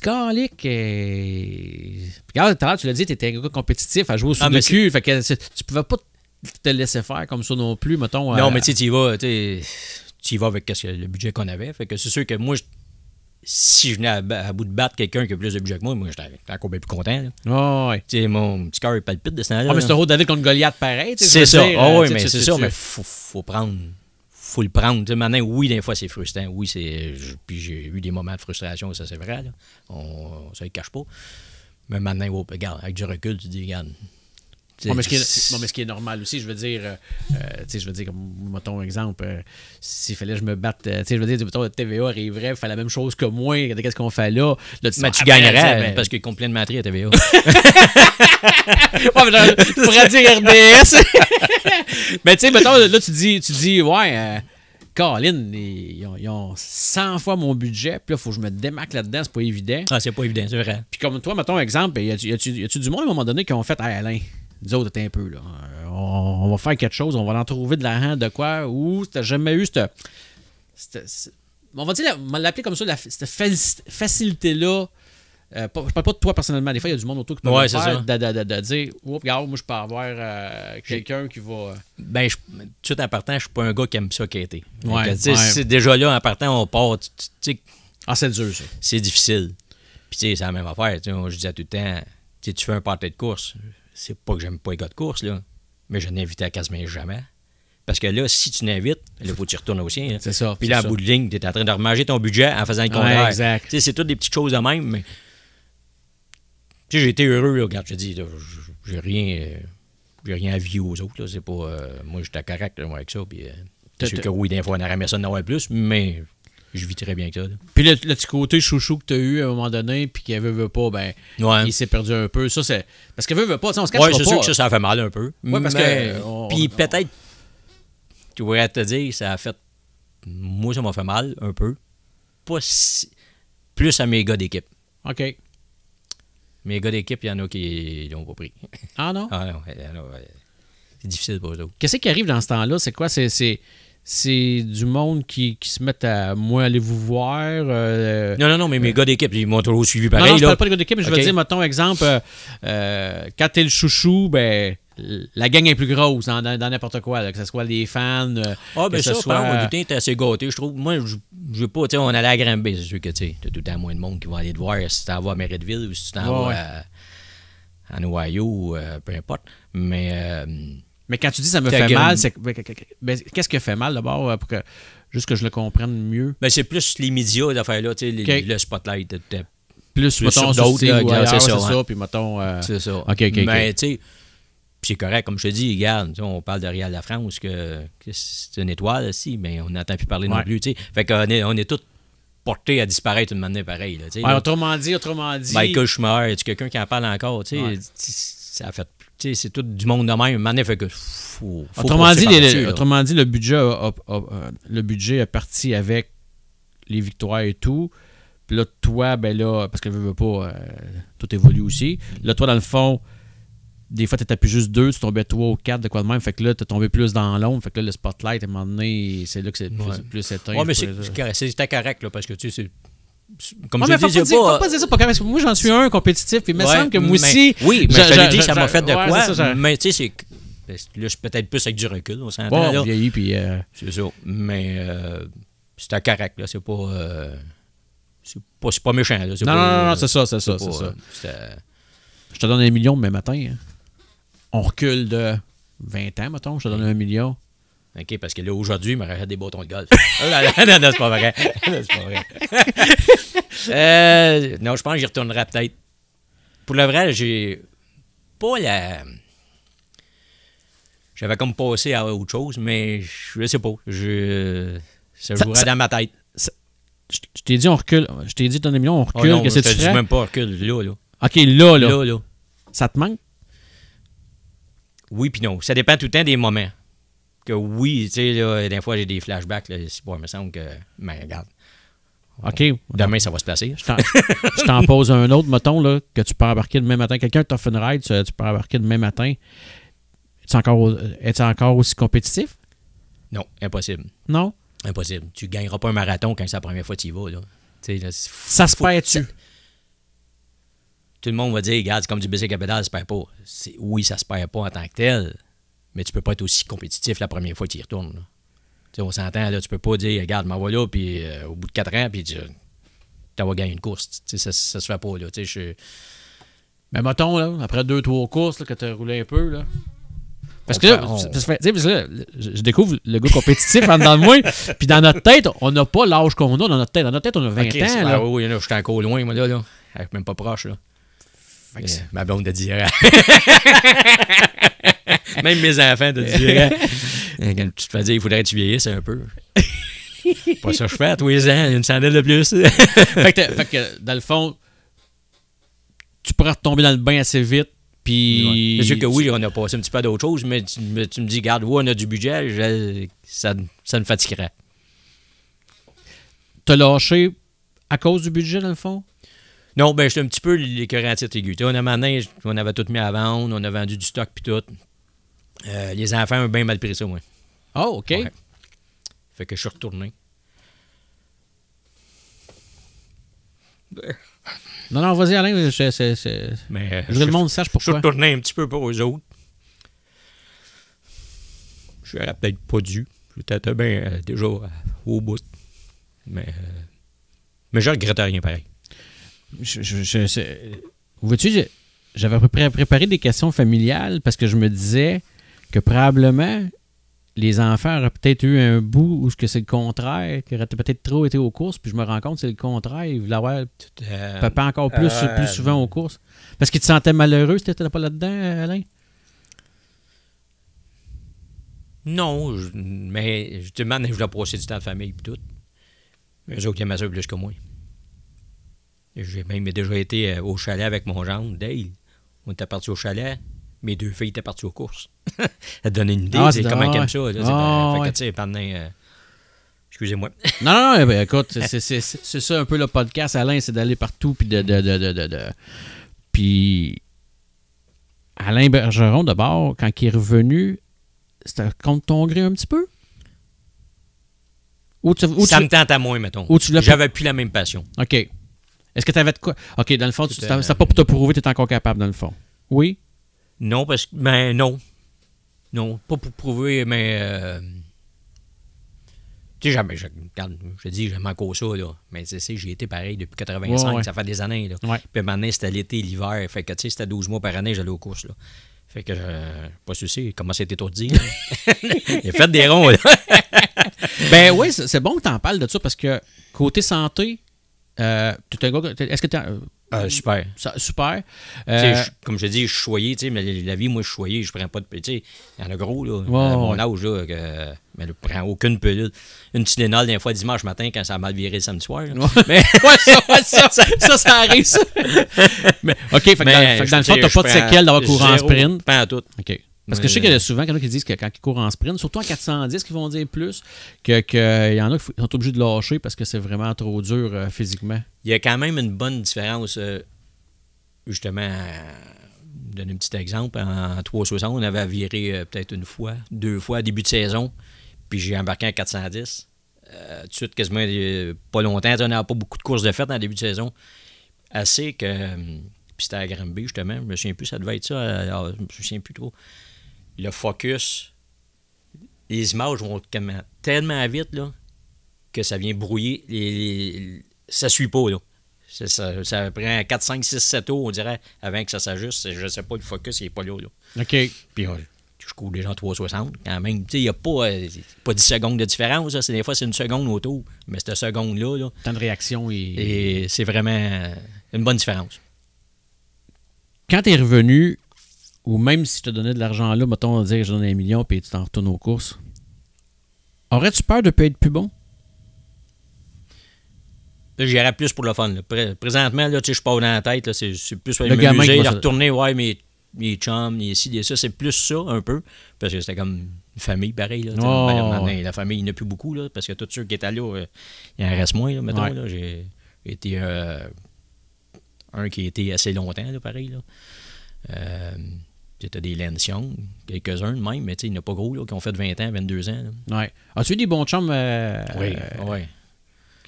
regarde, tout à l'heure, tu l'as dit, tu étais un gars compétitif à jouer au sous de cul, fait que tu pouvais pas te laisser faire comme ça non plus, mettons. Non, mais tu y vas avec le budget qu'on avait. Fait que c'est sûr que moi, si je venais à bout de battre quelqu'un qui a plus de budget que moi j'étais encore bien plus content. Ouais. Tu sais, mon petit cœur il palpite de ce temps-là. Mais c'est un rôle David contre Goliath pareil. C'est ça. Oui, mais c'est ça, mais faut le prendre. T'sais, maintenant, oui, des fois, c'est frustrant. Oui, puis j'ai eu des moments de frustration, ça, c'est vrai. Là. Ça ne le cache pas. Mais maintenant, regarde, avec du recul, tu dis, regarde. Mais ce qui est normal aussi, je veux dire, comme, mettons, exemple, s'il fallait que je me batte, je veux dire, mettons, le TVA arriverait, faire la même chose que moi, qu'est-ce qu'on fait là? Mais tu gagnerais, parce qu'il y a plein de menteries à TVA. Ouais, mais tu pourrais dire RDS. Mais tu sais, mettons, là, tu dis, ouais, Colin, ils ont 100 fois mon budget, puis là, il faut que je me démarque là-dedans, c'est pas évident. Ah, c'est pas évident, c'est vrai. Puis comme toi, mettons, exemple, y a-tu du monde à un moment donné qui ont fait, hey, Alain, nous autres, t'es un peu, là. On va faire quelque chose, on va en trouver de l'argent, de quoi, ou t'as jamais eu on va dire, on va l'appeler comme ça, cette facilité-là. Je parle pas de toi personnellement, des fois, il y a du monde autour qui peut le faire, de dire, regarde, moi, je peux avoir quelqu'un qui va. Ben, tout de suite en partant, je suis pas un gars qui aime ça quêter. Ouais, c'est déjà là, en partant, on part. C'est dur, ça. C'est difficile. Puis, tu sais, c'est la même affaire. Je disais tout le temps, tu fais un party de course. C'est pas que j'aime pas les gars de course, là, mais je n'invitais quasiment jamais. Parce que là, si tu n'invites, il faut que tu retournes au sien. Hein. C'est ça. Puis là, en bout de ligne, tu es en train de remanger ton budget en faisant le contraire. Ouais, exact. Tu sais, c'est toutes des petites choses de même, mais. Tu sais, j'ai été heureux, là, regarde, je te dis, là, j'ai rien à vie aux autres. Là. C'est pas. Moi, j'étais correct là, moi, avec ça. Puis, c'est sûr que oui, des fois, on aurait aimé ça d'en avoir plus, mais je vis très bien avec ça. Là. Puis le petit côté chouchou que tu as eu à un moment donné, puis qu'il veut pas, ben, il s'est perdu un peu. Ça, c'est. Parce qu'il veut pas, on se cache pas. Oui, c'est sûr que ça fait mal un peu. Oui, parce que. Puis peut-être. Tu pourrais te dire, ça a fait. Moi, ça m'a fait mal un peu. Pas si. Plus à mes gars d'équipe. OK. Mes gars d'équipe, il y en a qui l'ont pas pris. Ah non? Ah non, c'est difficile pour eux autres. Qu'est-ce qui arrive dans ce temps-là? C'est quoi? C'est du monde qui se met à moi, allez-vous voir? Non, mais mes gars d'équipe, ils m'ont toujours suivi pareil. Non, je parle pas des gars d'équipe, mais je veux dire, mettons, exemple, quand t'es le chouchou, ben, la gang est plus grosse dans n'importe quoi, là, que ce soit les fans. Ah, ben que ça, ce soit... moi, du temps, t'es assez gâté, je trouve. Moi, je veux pas, tu sais, on allait à Granby, c'est sûr que, tu sais, t'as tout le temps moins de monde qui va aller te voir si t'en vas à Meredithville ou si tu t'en vas en Ohio, peu importe. Mais quand tu dis ça me fait mal, qu'est-ce qui fait mal d'abord pour que juste que je le comprenne mieux? Ben, c'est plus les médias d'affaires-là, tu sais, le spotlight. Plus mettons, sur d'autres, c'est ça, puis mettons... C'est ça. OK. Mais, tu sais, c'est correct, comme je te dis, regarde, on parle de Real de France, que c'est une étoile aussi, mais on n'entend plus parler non plus, tu sais. Fait qu'on est tous portés à disparaître d'une manière pareille, tu sais. Autrement dit... Michael Schumacher, est-ce quelqu'un qui en parle encore, tu sais? Ça a fait... Tu sais, c'est tout du monde de même. Maintenant, fait que autrement dit, le budget est parti avec les victoires et tout. Puis là, toi, ben là, parce que je veux pas, tout évolue aussi. Là, toi, dans le fond, des fois, t'étais plus juste 2, tu tombais 3 ou 4, de quoi de même. Fait que là, t'es tombé plus dans l'ombre. Fait que là, le spotlight, à un moment donné, c'est là que c'est plus éteint. Oui, mais c'était correct, là, parce que, tu sais, c'est... Comme je dis, faut pas dire ça, pas correct. Moi, j'en suis un compétitif. Puis il me semble que moi aussi. Oui, mais je te l'ai dit, ça m'a fait de quoi. Mais tu sais, là, je suis peut-être plus avec du recul. On s'entend. Bon, vieilli, puis. C'est ça. Mais c'était correct, là. C'est pas méchant, là. Non, c'est ça. Je te donne 1 million demain matin. Hein. On recule de 20 ans, mettons. Je te donne 1 million. OK, parce que là, aujourd'hui, il m'aurait fait des bâtons de golf. non, c'est pas vrai. Non, je pense que j'y retournerai peut-être. Pour le vrai, j'ai pas la... J'avais comme passé à autre chose, mais je sais pas. Ça jouerait dans ma tête. Je t'ai dit, on recule. Je t'ai dit, ton million, on recule. Non, qu'est-ce que tu dis même pas recule, là. OK, là. Ça te manque? Oui, puis non. Ça dépend tout le temps des moments. Que oui, tu sais, là, des fois, j'ai des flashbacks. Là, il me semble que... Mais regarde. OK. Demain, ça va se placer. Je t'en pose un autre, mettons, là, que tu peux embarquer demain matin. Quelqu'un t'a fait une ride, tu peux embarquer demain matin. Es-tu encore aussi compétitif? Non, impossible. Non? Impossible. Tu gagneras pas un marathon quand c'est la première fois que tu y vas. Là. Là, ça se perd-tu? Tout le monde va dire, regarde, c'est comme du bicycle à pédale, ça se perd pas. Oui, ça se perd pas en tant que tel, mais tu peux pas être aussi compétitif la première fois que tu y retournes. Là. On s'entend, là, tu peux pas dire, regarde, m'en va là, puis au bout de 4 ans, puis tu vas gagner une course. Ça se fait pas. Là, mais mettons, là, après 2-3 courses là, que tu as roulé un peu, là. Parce que là, je découvre le gars compétitif en dedans de moi, puis dans notre tête, on n'a pas l'âge qu'on a dans notre tête. Dans notre tête, on a 20 ans. Là. Oui, je suis encore loin, moi, là. Même pas proche, là. Ma blonde te dirait. Même mes enfants te diraient. Quand tu te fais dire, il faudrait que tu vieillisses un peu. Pas ça que je fais à tous les ans, une sandale de plus. fait que, dans le fond, tu pourrais retomber dans le bain assez vite. Puis... C'est sûr que oui, on a passé un petit peu à d'autres choses, mais tu me dis, regarde, oui, on a du budget, ça me fatiguerait. T'as lâché à cause du budget, dans le fond? Non, ben j'étais un petit peu l'écœurant à titre aigu. On avait tout mis à vendre, on a vendu du stock puis tout. Les enfants ont bien mal pris ça, moi. Oh, OK. Ouais. Fait que je suis retourné. Non, vas-y, Alain. Mais je veux que le monde sache pourquoi. Je suis retourné un petit peu pour eux autres. Je n'aurais peut-être pas dû. J'étais bien déjà au bout. Mais je regrette rien pareil. Vois-tu, j'avais préparé des questions familiales parce que je me disais que probablement les enfants auraient peut-être eu un bout où c'est le contraire, qu'ils auraient peut-être trop été aux courses, puis je me rends compte que c'est le contraire. Ils voulaient avoir papa encore plus souvent aux courses. Parce qu'ils te sentaient malheureux si tu n'étais pas là-dedans, Alain? Non, mais justement, je voulais passer du temps de famille et tout. Eux autres, ils aimaient ça plus que moi. J'ai même déjà été au chalet avec mon gendre, Dale. On était partis au chalet. Mes 2 filles étaient parties aux courses. Ça te donne une idée, c'est comment ils aiment ça. Là, fait que, tu sais, pendant... excusez-moi. Non, ben, écoute, c'est ça un peu le podcast, Alain, c'est d'aller partout, puis Puis Alain Bergeron, d'abord, quand il est revenu, c'était contre ton gré un petit peu? Ça me tente à moi, mettons. J'avais plus la même passion. OK. Est-ce que tu avais de quoi? OK, dans le fond, c'était pas pour te prouver que tu es encore capable, dans le fond. Oui? Non, parce que... Ben, non. Non, pas pour prouver, mais... tu sais, je dis, j'aime encore ça, là. Mais tu sais, j'ai été pareil depuis 85, ça fait des années, là. Ouais. Puis maintenant, c'était l'été, l'hiver. Fait que, tu sais, c'était 12 mois par année, j'allais aux courses, là. Fait que, pas souci, comment c'était étourdi, là. Il a fait des ronds, là. Ben oui, c'est bon que tu en parles de ça, parce que côté santé, est-ce que tu super. Super. Comme je dis, je suis choyé, tu sais, mais la vie, moi, je suis choyé, je prends pas de pilule. Il y en a gros, là, wow, à mon âge, là, mais je prends aucune pilule. Une Tylenol, des fois, dimanche matin, quand ça a mal viré le samedi soir. Mais... ça arrive, ça. Mais, OK, fait que dans le fond, tu n'as pas de séquelles d'avoir couru en sprint. Pas à tout. OK. Parce que je sais qu'il y a souvent quelqu'un qui disent que quand ils courent en sprint, surtout en 410, qu'ils vont dire plus, qu'il y en a qui sont obligés de lâcher parce que c'est vraiment trop dur physiquement. Il y a quand même une bonne différence, justement, donner un petit exemple, en 360, on avait viré peut-être 1 fois, 2 fois, début de saison, puis j'ai embarqué en 410. Tout de suite, quasiment pas longtemps, on n'avait pas beaucoup de courses de fête en début de saison. Assez que, puis c'était à Granby, justement, je me souviens plus, ça devait être ça, alors, je me souviens plus trop. Le focus, les images vont tellement vite là, que ça vient brouiller. Ça ne suit pas. Là. Ça prend 4, 5, 6, 7 tours, on dirait, avant que ça s'ajuste. Je ne sais pas, le focus, il n'est pas là. OK. Puis je cours déjà en 360 quand même. Il n'y a pas 10 secondes de différence. Là. Des fois, c'est 1 seconde autour. Mais cette seconde-là... Là, temps de réaction et c'est vraiment une bonne différence. Quand tu es revenu... ou même si je te donnais de l'argent là, mettons, on dirait que je donne 1 million et tu t'en retournes aux courses, aurais-tu peur de ne pas être plus bon? Là, j'irais plus pour le fun. Là. Présentement, là, je suis pas dans la tête. Là, c'est plus le m'amuser, de retourner, mes chums, ici, ça. C'est plus ça, un peu. Parce que c'était comme une famille, pareil. Là, la famille, il n'y en a plus beaucoup, là, parce que tous ceux qui étaient là, il en reste moins, là, mettons. Ouais. Là, j'ai été un qui a été assez longtemps, là, pareil. Là. T'as des Lance Young, quelques-uns même, mais il n'y en a pas gros là, qui ont fait 20 ans, 22 ans. Là. Ouais. As-tu eu des bons chums? Oui.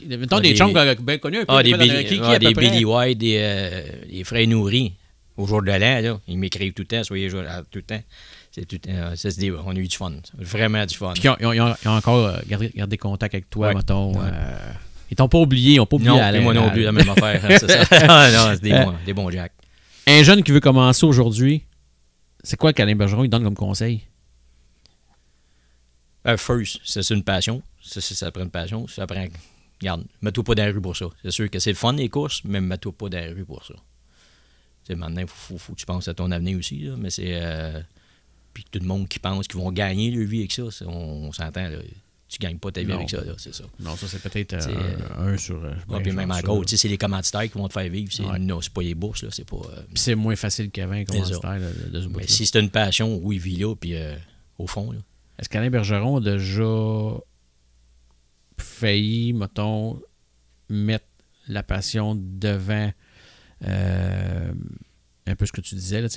Mettons des chums bien connus un peu. Des Billy White, des frères nourris. Au jour de l'an, là, ils m'écrivent tout le temps, soyez tout le temps. On a eu du fun. Vraiment du fun. Puis ils ont encore gardé contact avec toi, mettons. Ouais. Ils t'ont pas oublié, ils n'ont pas oublié. Non, moi non plus, la même affaire. C'est ça. Non, c'est des bons Jack. Un jeune qui veut commencer aujourd'hui, c'est quoi qu'Alain Bergeron il donne comme conseil? First, c'est une passion. Ça prend une passion. Ça prend... Regarde, mets-toi pas dans la rue pour ça. C'est sûr que c'est le fun les courses, mais mets-toi pas dans la rue pour ça. T'sais, maintenant, il faut que tu penses à ton avenir aussi. Là, mais c'est... Puis tout le monde qui pense qu'ils vont gagner leur vie avec ça, on s'entend. Là, tu gagnes pas ta vie avec ça, là, c'est ça. Non, ça c'est peut-être un sur... puis même encore, c'est les commanditaires qui vont te faire vivre. Non, c'est pas les bourses, là, c'est pas... Puis c'est moins facile qu'avant, un commanditaire de ce bout-là. Mais si c'est une passion, oui, vis là, puis au fond, là. Est-ce qu'Alain Bergeron a déjà failli, mettons, mettre la passion devant un peu ce que tu disais, là,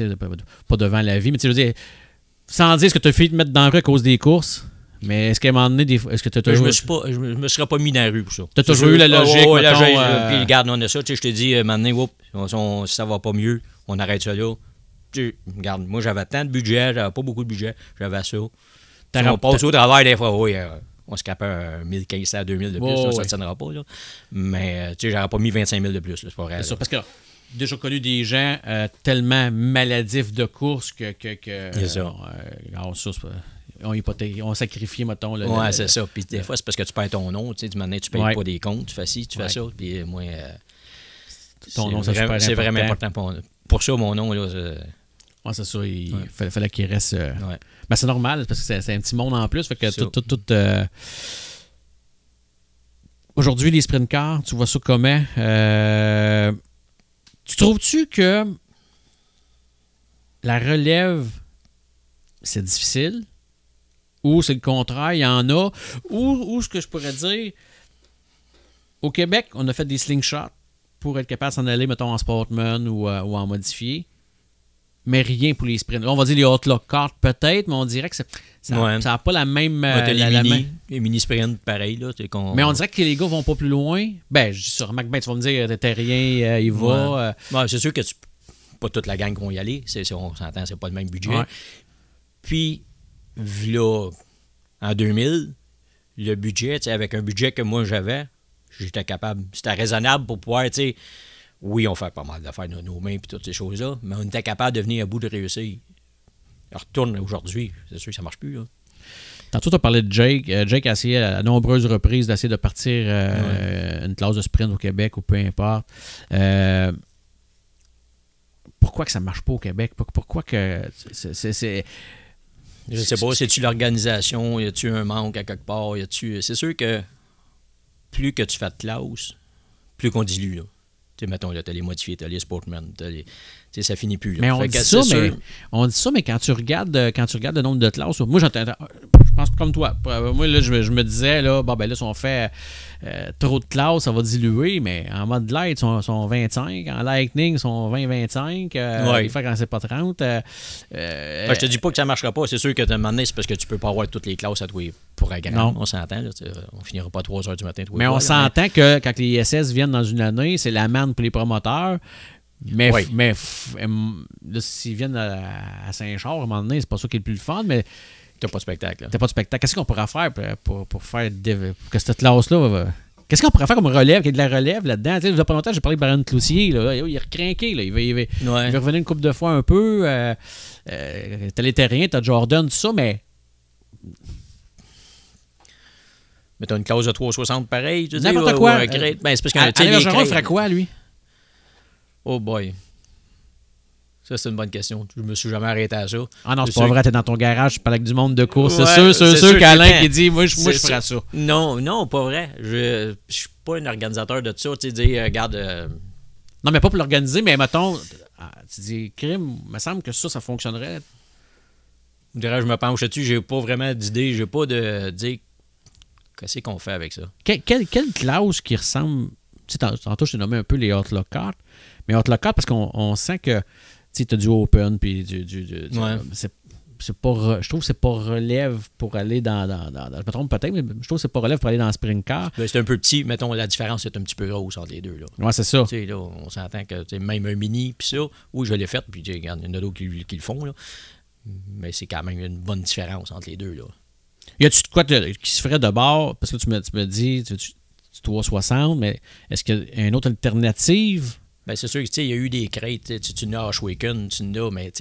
pas devant la vie, mais tu veux dire, sans dire ce que tu as fait de mettre dans la rue à cause des courses, mais est-ce qu'à un moment donné, est-ce que tu as toujours... Je me serais pas mis dans la rue pour ça. Tu as toujours eu la logique, puis regarde, on a ça, je te dis, maintenant, si ça va pas mieux, on arrête ça là. Regarde, moi, j'avais tant de budget, j'avais pas beaucoup de budget, j'avais ça. On passe au travail des fois, oui, on se capait 1500 à 2000 de plus, ça ne tiendra pas, là. Mais, tu sais, j'aurais pas mis 25 000 de plus, là, c'est pas vrai. C'est sûr, parce que déjà connu des gens tellement maladifs de course que c'est ça. ont sacrifié, mettons. Ouais, c'est ça. Puis des fois, c'est parce que tu perds ton nom. Tu sais, maintenant, tu payes pas des comptes. Tu fais ci, tu fais ça. Puis moi, ton nom, c'est vraiment important pour ça, mon nom. Là, ouais, c'est ça. Il fallait qu'il reste. Ben, c'est normal, parce que c'est un petit monde en plus. Fait que tout aujourd'hui, les sprint cars, tu vois ça comment? Tu trouves-tu que la relève, c'est difficile? Ou c'est le contraire, il y en a? Ou ce que je pourrais dire, au Québec, on a fait des slingshots pour être capable de s'en aller, mettons, en Sportman ou en modifié. Mais rien pour les sprints. Là, on va dire les Outlaw Kart peut-être, mais on dirait que ça n'a pas la même... les mini-sprints, pareil. Là, mais on dirait que les gars vont pas plus loin. Ben, je dis ça, Mac, tu vas me dire, t'es rien, il va... c'est sûr que pas toute la gang qui vont y aller. On s'entend, c'est pas le même budget. Ouais. Puis, là, en 2000, le budget, avec un budget que moi j'avais, j'étais capable... C'était raisonnable pour pouvoir, tu sais... Oui, on fait pas mal d'affaires dans nos mains et toutes ces choses-là, mais on était capable de venir à bout de réussir. On retourne aujourd'hui. C'est sûr que ça marche plus. Là. Tantôt, tu as parlé de Jake. Jake a essayé à nombreuses reprises d'essayer de partir une classe de sprint au Québec ou peu importe. Pourquoi que ça ne marche pas au Québec? Pourquoi que c'est... Je sais pas, c'est-tu l'organisation? Y a-tu un manque à quelque part? C'est sûr que plus que tu fais de classe, plus qu'on dilue, là. Tu sais, mettons, là, t'as les modifiés, t'as les sportmen, ça finit plus. Là. Mais on dit ça, mais quand tu regardes le nombre de classes, moi, je pense comme toi. Moi, là, je me disais, là, bon, ben là, si on fait trop de classes, ça va diluer, mais en mode light, ils sont 25, en lightning, ils sont 20-25, des fois, quand c'est pas 30. Je te dis pas que ça marchera pas, c'est sûr que à un moment donné, c'est parce que tu peux pas avoir toutes les classes à toi pour agrandir. On s'entend, là, on finira pas à 3 heures du matin. Mais on s'entend que quand les ISS viennent dans une année, c'est la manne pour les promoteurs. Mais là, s'ils viennent à Saint-Charles, à un moment donné, c'est pas ça qui est le plus fun, mais t'as pas de spectacle. T'as pas de spectacle. Qu'est-ce qu'on pourrait faire pour faire pour que cette classe-là... Qu'est-ce qu'on pourrait faire comme relève, qu'il y ait de la relève là-dedans? Tu sais, il y a pas longtemps, j'ai parlé de Brian Cloutier, là. Il est recrinqué, là. Il va revenir une couple de fois un peu. T'as les terriens, t'as Jordan, tout ça, mais... Mais t'as une clause de 360 pareil, tu dis? N'importe quoi. Ben, c'est parce que Alain Bergeron ferait quoi, lui? Oh boy. Ça, c'est une bonne question. Je me suis jamais arrêté à ça. Ah non, c'est pas vrai, t'es dans ton garage, tu parles avec du monde de course. C'est sûr qu'Alain qui dit, moi je ferais ça. Non, pas vrai. Je suis pas un organisateur de ça. Tu dis, regarde... Non, mais pas pour l'organiser, mais mettons, tu dis, crime, il me semble que ça fonctionnerait. Je dirais, je me penche dessus, j'ai pas vraiment d'idée, j'ai pas de dire qu'est-ce qu'on fait avec ça. Quelle clause qui ressemble... Tu sais, tantôt, je t'ai nommé un peu les Outlaw Kart, mais Outlaw Kart, parce qu'on sent que tu as du open, puis c'est pas... Je trouve que c'est pas relève pour aller dans je me trompe peut-être, mais je trouve que c'est pas relève pour aller dans le sprint car. C'est un peu petit, mettons, la différence est un petit peu grosse entre les deux. Là. Ouais, c'est ça. Là, on s'entend que même un mini, puis ça, oui, je l'ai fait, puis regarde, il y en a d'autres qui le font, là. Mais c'est quand même une bonne différence entre les deux. Là. Y a-tu de quoi qui se ferait de bord? Parce que tu me dis, tu 360, mais est-ce qu'il y a une autre alternative? Ben c'est sûr qu'il y a eu des crêtes. Tu n'as à Shwaken, tu n'as, mais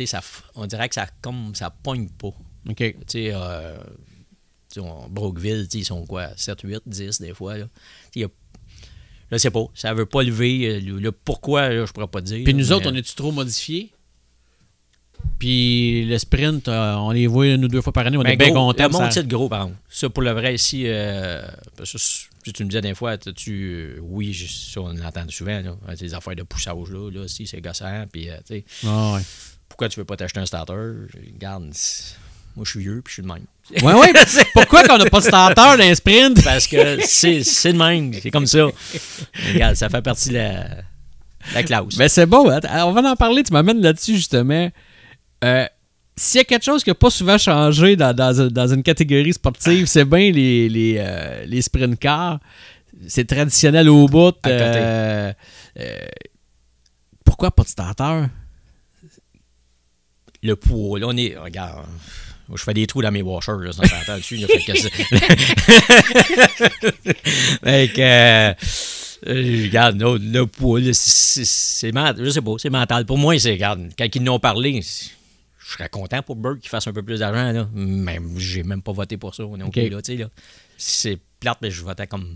on dirait que ça pogne pas. OK. Brookville, ils sont quoi? 7, 8, 10 des fois. Là, je sais pas. Ça veut pas lever. Le pourquoi, là, je pourrais pas dire. Puis nous autres, on est-tu trop modifiés? Puis le sprint, on les voit 1 ou 2 fois par année, on est bien contents. Le monde, c'est gros, par exemple. Ça, pour le vrai, ici, parce que si tu me disais des fois, oui, ça, on l'entend souvent, là, ces affaires de poussage, là si c'est gossant, puis, tu sais, pourquoi tu veux pas t'acheter un starter? Regarde, moi, je suis vieux, puis je suis le même. Oui. Pourquoi qu'on n'a pas de starter dans un sprint? Parce que c'est le même, c'est comme ça. Regarde, ça fait partie de la clause. Mais c'est bon, on va en parler, tu m'amènes là-dessus, justement. S'il y a quelque chose qui n'a pas souvent changé dans une catégorie sportive, c'est bien les sprint cars. C'est traditionnel au bout. Pourquoi pas de starter? Le poids. Là, regarde, je fais des trous dans mes washers, là, sans starter dessus. Là, regarde, le poids, là, je sais pas, c'est mental. Pour moi, regarde, quand ils n'ont parlé... Je je serais content pour Bird qu'il fasse un peu plus d'argent, là. Mais j'ai même pas voté pour ça non plus, là, tu sais, là. C'est plate, mais je votais comme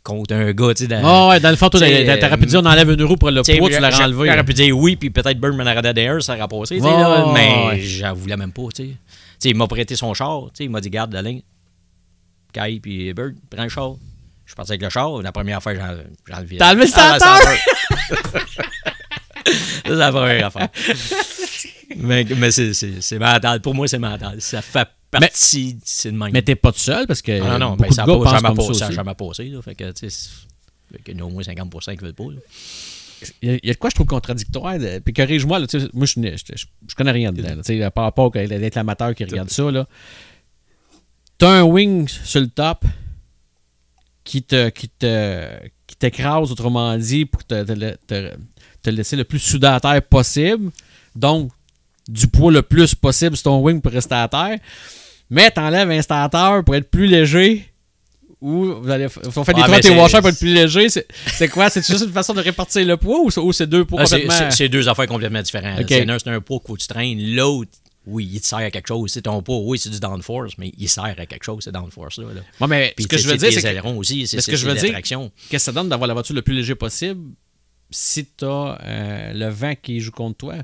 contre un gars, tu sais. Ouais, dans le fond, t'aurais pu dire on enlève 1 euro pour le poids, tu l'aurais enlevé. J'aurais pu dire oui, puis peut-être Bird m'en aurait donné un, ça aurait passé, tu sais, là. Mais j'en voulais même pas, tu sais. Tu sais, il m'a prêté son char, tu sais, il m'a dit, garde, Alain, Kai puis Bird, prends le char. Je suis parti avec le char, la première fois, j'ai enlevé. T'as enlevé le starter? C'est la première affaire. mais c'est mental. Pour moi, c'est mental. Ça fait partie. C'est de même. Mais t'es pas tout seul parce que. Non, mais ça n'a jamais passé. Là, fait que, tu sais, il y en a au moins 50% qui veulent pas. Là. Il y a de quoi je trouve contradictoire. Puis corrige-moi, là, moi, je connais rien dedans. Par rapport à d'être l'amateur qui regarde ça, là. T'as un wing sur le top qui t'écrase, autrement dit, pour te laisser le plus soudé à terre possible. Donc, du poids le plus possible sur ton wing pour rester à terre. Mais t'enlèves un starter pour être plus léger. Ou vous allez faire des trottes et washers pour être plus léger. C'est quoi? C'est juste une façon de répartir le poids ou c'est deux poids complètement... C'est deux affaires complètement différentes. Okay. C'est un poids que tu traînes. L'autre, oui, il te sert à quelque chose. C'est ton poids, oui, c'est du downforce, mais il sert à quelque chose, c'est downforce. Là. Ouais, mais ce que je veux dire, c'est que... aussi, c'est ce que je veux dire, qu'est-ce que ça donne d'avoir la voiture le plus léger possible si tu as le vent qui joue contre toi.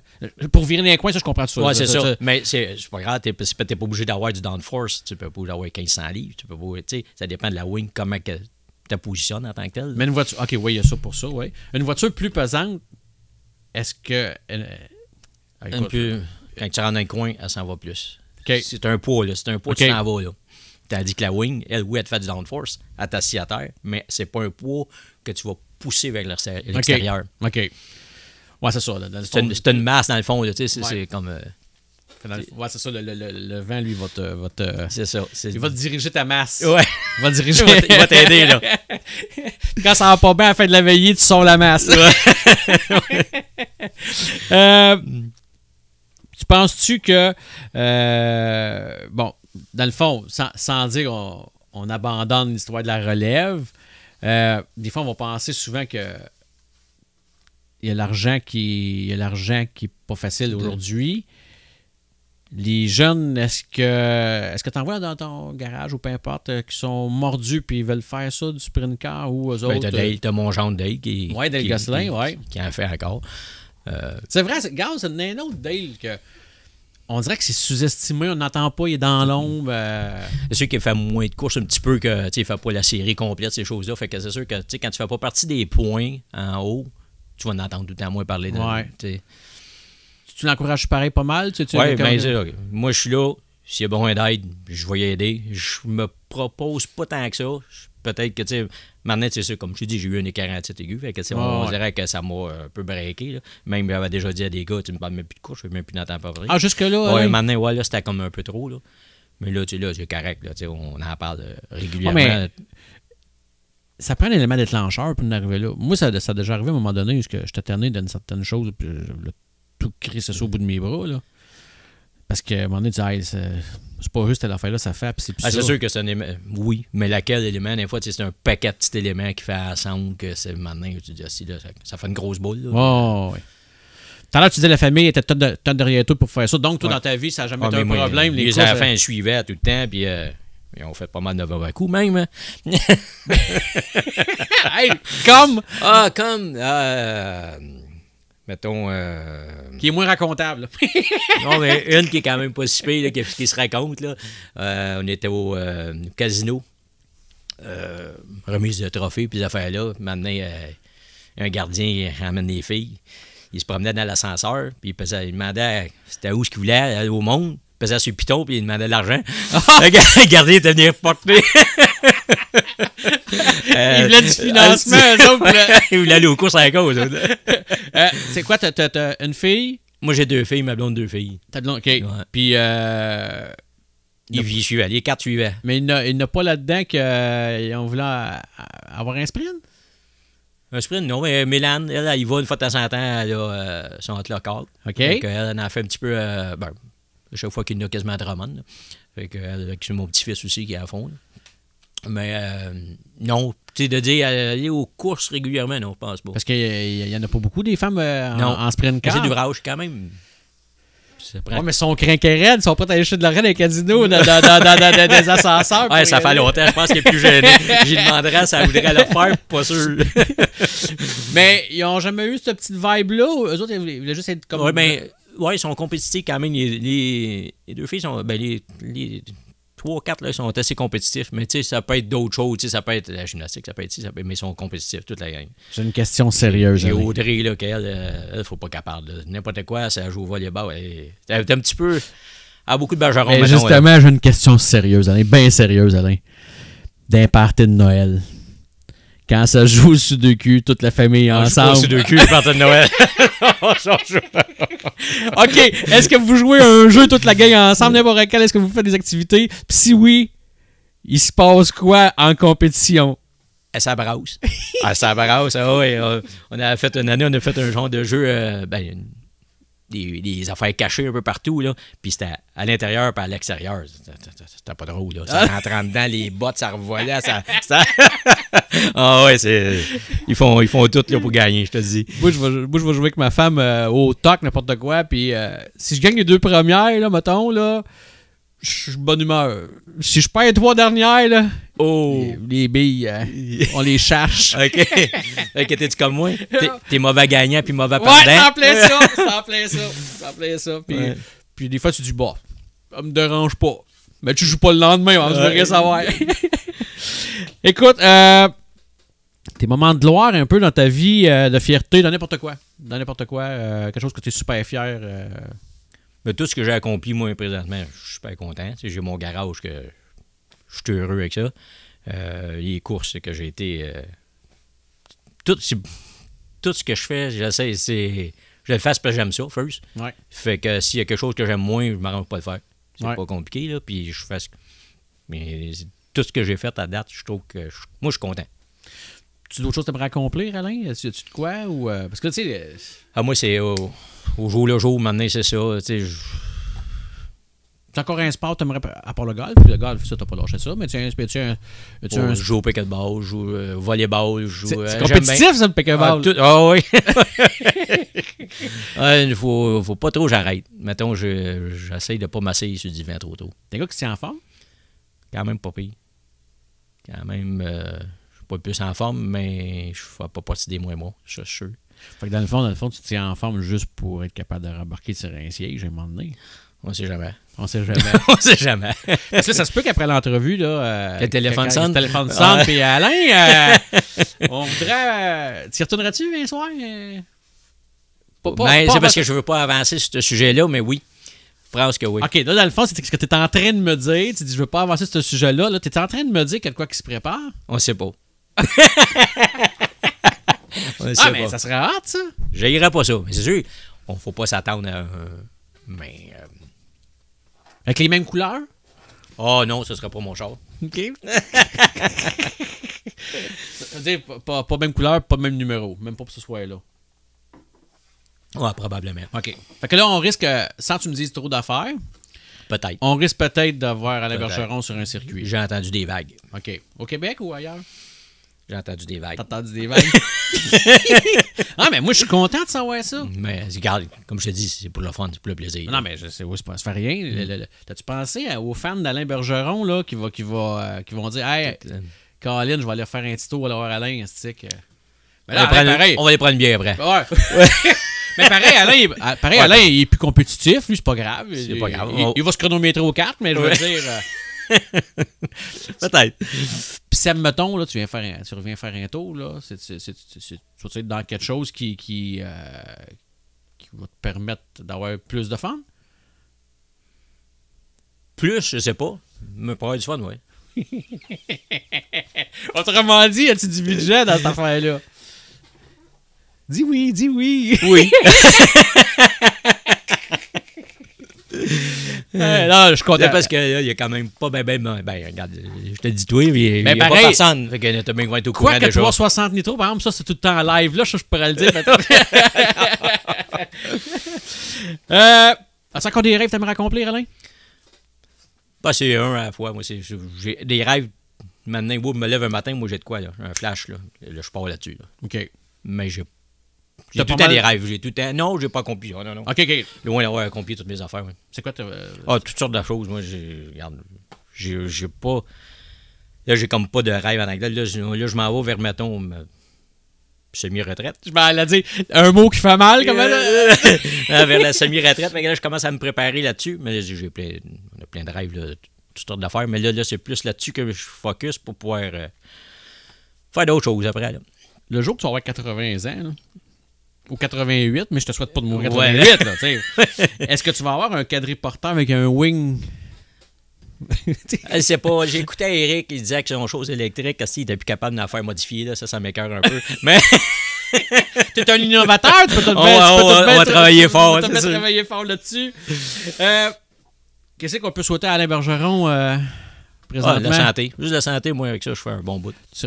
Pour virer dans les coins, ça, je comprends tout ça. Oui, c'est ça. Mais c'est pas grave, t'es pas obligé d'avoir du downforce. Tu peux pas avoir 1500 livres. Tu peux pas, ça dépend de la wing, comment tu te positionnes en tant que tel. Mais une voiture... OK, oui, il y a ça pour ça, oui. Une voiture plus pesante, est-ce que... Quand tu rentres dans un coin, elle s'en va plus. Okay. C'est un poids, là. C'est un poids, tu t'en vas, là. Tandis que la wing, elle, oui, elle te fait du downforce, elle t'assied à terre, mais c'est pas un poids que tu vas pousser vers l'extérieur. OK. Ouais, c'est ça. C'est une masse, dans le fond, là. C'est comme... Ouais, c'est ça. Le vent, lui, va te... C'est ça. Il va te diriger ta masse. Ouais. Il va te diriger... il va t'aider, là. Quand ça va pas bien à la fin de la veillée, tu sors la masse. Tu penses-tu que, bon, dans le fond, sans dire on abandonne l'histoire de la relève, des fois, on va penser souvent que il y a l'argent qui est pas facile aujourd'hui. Les jeunes, est-ce que tu en vois dans ton garage ou peu importe, qui sont mordus puis ils veulent faire ça, du sprint car ou eux autres? T'as mon genre Dale qui... Oui, Dale Gosselin, qui en fait encore. C'est vrai, gars, c'est un autre Dale que on dirait que c'est sous-estimé, on n'entend pas, il est dans l'ombre. C'est sûr qu'il fait moins de courses un petit peu que il fait pas la série complète, ces choses-là. Fait que c'est sûr que quand tu fais pas partie des points en haut, tu vas en entendre tout le temps moins parler de Tu l'encourages pareil pas mal? Oui, bien sûr. Moi, je suis là. S'il y a besoin d'aide, je vais y aider. Je me propose pas tant que ça. Peut-être que, tu sais, maintenant, c'est ça, comme je te dis, j'ai eu un écart aigu. Fait que, on dirait que ça m'a un peu breaké. Là. Même, j'avais déjà dit à des gars, tu me parles même plus de course, je ne veux même plus d'entendre parler. Ah, jusque-là? Ouais, maintenant, ouais, là, c'était comme un peu trop. Là. Mais là, tu sais, là, c'est correct. Là, on en parle régulièrement. Mais ça prend un élément déclencheur pour en arriver là. Moi, ça a déjà arrivé à un moment donné où j'étais tanné d'une certaine chose, puis tout crissé ça au bout de mes bras. Là. Parce qu'à un moment donné, tu dis, c'est pas juste cette affaire-là, ça fait, puis c'est plus ça. C'est sûr que c'est un élément. Oui, mais laquelle élément, des fois, c'est un paquet de petits éléments qui fait ensemble que c'est maintenant, tu dis, là, ça fait une grosse boule. Là. Oh, oui. Tout à l'heure, tu disais la famille était tout derrière toi pour faire ça. Donc, toi, dans ta vie, ça n'a jamais été un problème. Les enfants suivaient tout le temps, puis ils ont fait pas mal de mauvais coups, même. Hein? Hey, comme. Mettons. Qui est moins racontable. Non, mais une qui est quand même pas si pire, qui se raconte. Là. On était au casino. Remise de trophées, puis ces affaires-là. Maintenant, un gardien il ramène des filles. Il se promenait dans l'ascenseur, puis il demandait c'était où ce qu'il voulait aller au monde. Il pesait sur le piton, puis il demandait de l'argent. Le gardien était venu reporter. Il voulait du financement, eux autres. Il voulait aller aux courses à la cause. C'est quoi, t'as une fille? Moi, j'ai 2 filles, ma blonde 2 filles. T'as de l'autre, OK. Ouais. Puis, il suivait, les 4 suivaient. Mais il n'a pas là-dedans qu'ils ont voulu avoir un sprint? Un sprint, non, mais Mélane, elle y va une fois de temps en temps, elle a son hot local. OK. Elle en a fait un petit peu, chaque fois qu'il y en a quasiment à Drummond. Fait qu'elle a mon petit-fils aussi qui est à fond. Là. Mais non, tu sais, de dire aller aux courses régulièrement, non, je pense pas. Parce qu'il y en a pas beaucoup des femmes en sprint car. C'est d'ouvrage quand même. Ça prend... Ouais, mais son crinquet raide, ils sont prêts à aller chez de la reine et casino dans des ascenseurs. Ouais, ça fait longtemps, je pense qu'il est plus gêné. J'y demanderais si elle voudrait le faire, pas sûr. Mais ils ont jamais eu cette petite vibe-là. Eux autres, ils voulaient juste être comme... Ouais, mais ouais, ils sont compétitifs quand même. Les deux filles sont... Ben, les 3-4, là, ils sont assez compétitifs. Mais tu sais, ça peut être d'autres choses. Tu sais, ça peut être la gymnastique, ça peut être ci, mais ils sont compétitifs, toute la gang. J'ai une question sérieuse. J'ai Audrey, là, qu'elle, faut pas qu'elle parle. N'importe quoi, ça joue au volleyball. Elle est un petit peu... Elle a beaucoup de bergerons. Mais justement, j'ai une question sérieuse, Alain. Bien sérieuse, Alain. D'un party de Noël. Quand ça joue au Sudoku, toute la famille ensemble. Au Sudoku, le party de Noël. OK. Est-ce que vous jouez à un jeu, toute la gang ensemble, n'importe quel? Est-ce que vous faites des activités? Puis si oui, il se passe quoi en compétition? Elle s'abrasse. Elle s'abrasse. Ah ouais, on a fait une année, on a fait un genre de jeu, des affaires cachées un peu partout, là. Puis c'était à l'intérieur et à l'extérieur. C'était pas drôle, là. Ça rentrait en dedans, les bottes, ça revolait. Ah ouais, ils font tout là, pour gagner, je te dis. Moi, je vais jouer avec ma femme au toc, n'importe quoi. Puis si je gagne les 2 premières, là, mettons, là, je suis de bonne humeur. Si je perds les 3 dernières, là, les billes, on les cherche. OK. T'es-tu comme moi? T'es mauvais gagnant puis mauvais perdant? Ouais, ça en plein ça. Puis des fois, tu dis, bah, ça me dérange pas. Mais tu joues pas le lendemain, on va rien savoir. Écoute, tes moments de gloire un peu dans ta vie, de fierté, dans n'importe quoi. Quelque chose que tu es super fier. Mais tout ce que j'ai accompli, moi, présentement, je suis super content. Tu sais, j'ai mon garage que je suis heureux avec ça. Les courses que j'ai été... Tout ce que je fais, j'essaie, je le fais parce que j'aime ça, first. Ouais. Fait que s'il y a quelque chose que j'aime moins, je m'arrange pas de le faire. C'est Ouais. pas compliqué, là, puis je fais... Mais tout ce que j'ai fait à date, je trouve que... Moi, je suis content. Tu as d'autres choses que tu aimerais accomplir, Alain? As-tu de quoi? Ou, parce que, tu sais... Moi, c'est au jour le jour, maintenant, c'est ça. Tu sais, c'est encore un sport que tu aimerais... À part le golf, le golf, ça, t'as pas lâché ça, mais je joue au pickleball, je joue au volleyball, je joue... C'est compétitif, ça, le pickleball? Oui. Il faut pas trop j'arrête. Mettons, j'essaye de pas m'asseoir sur du divan trop tôt. T'es un gars qui s'est en forme? Quand même pas pire. Quand même, je suis pas le plus en forme, mais je ne fais pas partie des mois, je suis sûr. Fait que dans le fond, tu te tiens en forme juste pour être capable de rembarquer sur un siège à un moment donné. On sait jamais. On sait jamais. On sait jamais. Parce que ça se peut qu'après l'entrevue, là... le téléphone sonne. Le téléphone sonne, puis Alain, on voudrait... tu y retournerais-tu un soir? C'est parce que je veux pas avancer sur ce sujet-là, mais oui. Je pense que oui. OK, là, dans le fond, c'est ce que tu es en train de me dire. Tu dis, je veux pas avancer sur ce sujet-là. Là, tu es en train de me dire qu'il y a de quoi qui se prépare? On sait pas. Mais ça serait hâte, ça. J'haïrais pas ça. Mais c'est sûr, on faut pas s'attendre à... Mais... Avec les mêmes couleurs? Oh non, ce serait pas mon char. OK. Ça veut dire pas même couleur, pas même numéro. Même pas pour ce soit là. Ouais, probablement. OK. Fait que là, on risque, sans que tu me dises trop d'affaires, peut-être. On risque peut-être d'avoir Alain Bergeron sur un circuit. J'ai entendu des vagues. OK. Au Québec ou ailleurs? J'ai entendu des vagues. T'as entendu des vagues? Ah, mais moi, je suis content de savoir ça. Mais regarde, comme je te dis, c'est pour le fun, c'est pour le plaisir. Non, mais je sais, oui, ça fait rien. T'as-tu pensé aux fans d'Alain Bergeron là, qui vont dire, hey, Colin, je vais aller faire un petit tour à voir Alain, stick. Mais là, on va aller prendre une bière après. Ouais. Mais pareil, Alain, il est plus compétitif, lui, c'est pas grave. C'est pas grave. Il va se chronométrer aux 4, mais je veux dire. Peut-être. Puis Sam, mettons, là, tu reviens faire un tour, là. Tu vas être dans quelque chose qui va te permettre d'avoir plus de fun? Plus, je sais pas. Mais pour avoir du fun, oui. Autrement dit, as-tu du budget dans cette affaire-là? Dis oui, dis oui. Oui. Non, je suis content. Parce qu'il y a quand même pas ben, regarde, je te dis toi, mais il n'y a pas personne. Fait que t'as bien être au courant déjà. Quoi que 360 nitro, par exemple, ça, c'est tout le temps en live. Là, je pourrais le dire. As-tu encore des rêves que t'aimerais accomplir, Alain? C'est un à la fois. Moi, j'ai des rêves. Maintenant, je me lève un matin, moi, j'ai de quoi, là? Un flash, là. Là, je pars là-dessus, là. OK. Mais J'ai tout le temps des rêves. J'ai tout le temps... Non, j'ai pas accompli. Oh, non. OK. Loin d'avoir accompli toutes mes affaires. Ouais. C'est quoi toutes sortes de choses. Moi, regarde, j'ai pas... Là, j'ai comme pas de rêve en anglais. Là, je m'en vais vers, mettons, semi-retraite. Je m'allais dire un mot qui fait mal, comme vers la semi-retraite. Mais là, je commence à me préparer là-dessus. Mais on a plein de rêves, là, toutes sortes d'affaires. Mais là, c'est plus là-dessus que je focus pour pouvoir faire d'autres choses après. Là. Le jour que tu vas avoir 80 ans, là, ou 88, mais je te souhaite pas de mourir 88, là, tu sais. Est-ce que tu vas avoir un quadriporteur avec un wing? Je sais pas. J'ai écouté Eric, il disait que son chose électrique, s'il était plus capable d'en faire modifier, là, ça m'écoeure un peu. Mais. T'es un innovateur, tu peux te on va travailler fort. Tu peux travailler fort là-dessus. Qu'est-ce qu'on peut souhaiter à Alain Bergeron présentement? La santé. Juste la santé, moi, avec ça, je fais un bon bout. Tu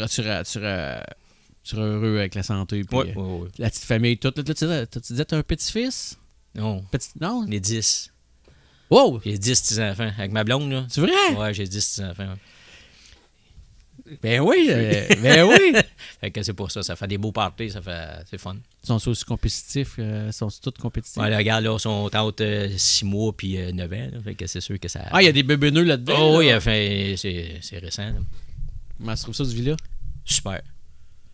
seras heureux avec la santé. Puis, oui. La petite famille, tout. Tu disais que tu as un petit-fils? Non. Non? Les 10. Wow! J'ai 10 petits-enfants. Avec ma blonde, là. C'est vrai? Ouais, j'ai 10 petits-enfants. Ben oui, ben oui. Fait que c'est pour ça. Ça fait des beaux parties, c'est fun. Ils sont aussi compétitifs? Ils sont tous compétitifs? Ouais, regarde, là, ils sont entre 6 mois puis 9 ans. Là, fait que c'est sûr que ça... Ah, il y a des bébés nœuds là-dedans? Oh oui, enfin, c'est récent. Là. Comment tu trouves ça, ce vie-là? Super.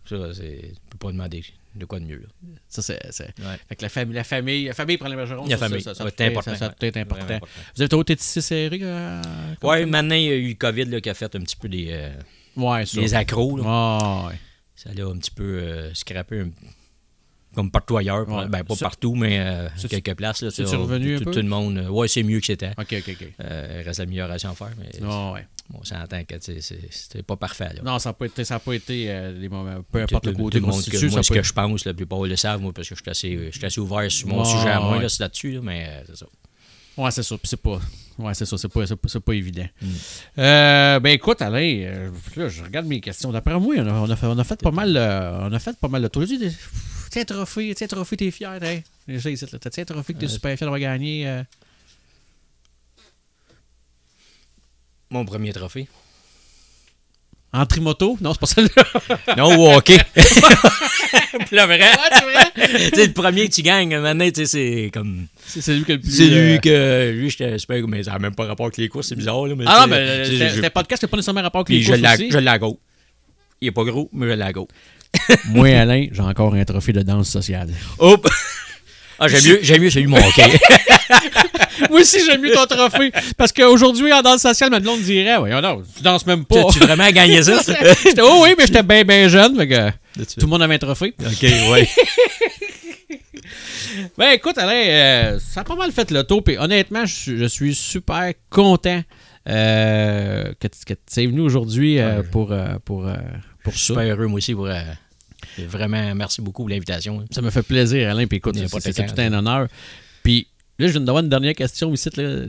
Ça, tu peux pas demander de quoi de mieux. Là. Ça, c'est... Ouais. Fait que la famille prend les Bergerons. La famille, ça c'est important. Ça peut être important. Vous avez toujours été ici serré? Oui, maintenant, il y a eu le COVID là, qui a fait un petit peu des accros. Là. Ouais. Ça l'a un petit peu scrappé comme partout ailleurs. Ouais. Ben, pas partout, mais quelques places. Là, c'est revenu un peu? Tout le monde... Oui, c'est mieux que c'était. OK. Il reste l'amélioration à faire, mais... ouais. On s'entend que c'était pas parfait. Là. Non, ça n'a pas été des moments... Peu importe le côté moi, ce que je pense, la plupart le savent, moi, parce que je suis assez ouvert sur mon sujet à moi, là, c'est là-dessus, là, mais c'est ça. Ouais, c'est ça. Puis c'est pas... Ouais, c'est ça. C'est pas évident. Ben écoute, Alain, là, je regarde mes questions. D'après moi, on a fait pas mal... on a fait pas mal de tours. Tiens, trophée, t'es fier, hein? T'as un trophée que t'es super fier d'avoir gagné... Mon premier trophée. En trimoto? Non, c'est pas ça. Non, au hockey. Là, vrai. Ouais, c'est vrai. Tu sais, le premier que tu gagnes, maintenant, tu sais, c'est comme... C'est lui qui a le plus... C'est lui que... Lui, j'étais super... Mais ça n'a même pas rapport avec les courses, c'est bizarre, là. Mais non, mais c'était podcast qui n'a pas nécessairement rapport avec les courses aussi. Je l'ai à go. Il est pas gros, mais je l'ai à go. Moi, Alain, j'ai encore un trophée de danse sociale. Hop! Ah, j'aime mieux celui de mon hockey. Moi aussi, j'aime mieux ton trophée. Parce qu'aujourd'hui, en danse sociale, ma blonde dirait, voyons, non, tu danses même pas. Tu vraiment gagné ça? Oh oui, mais j'étais bien jeune. Fait que tout le monde avait un trophée. OK, oui. Ben écoute, Alain, ça a pas mal fait le tour. Puis honnêtement, je suis super content que tu es venu aujourd'hui pour ça. Super heureux, moi aussi, pour... Vraiment, merci beaucoup pour l'invitation. Ça me fait plaisir, Alain. Puis écoute, c'est tout un honneur. Puis là, je viens de avoir une dernière question ici. Là.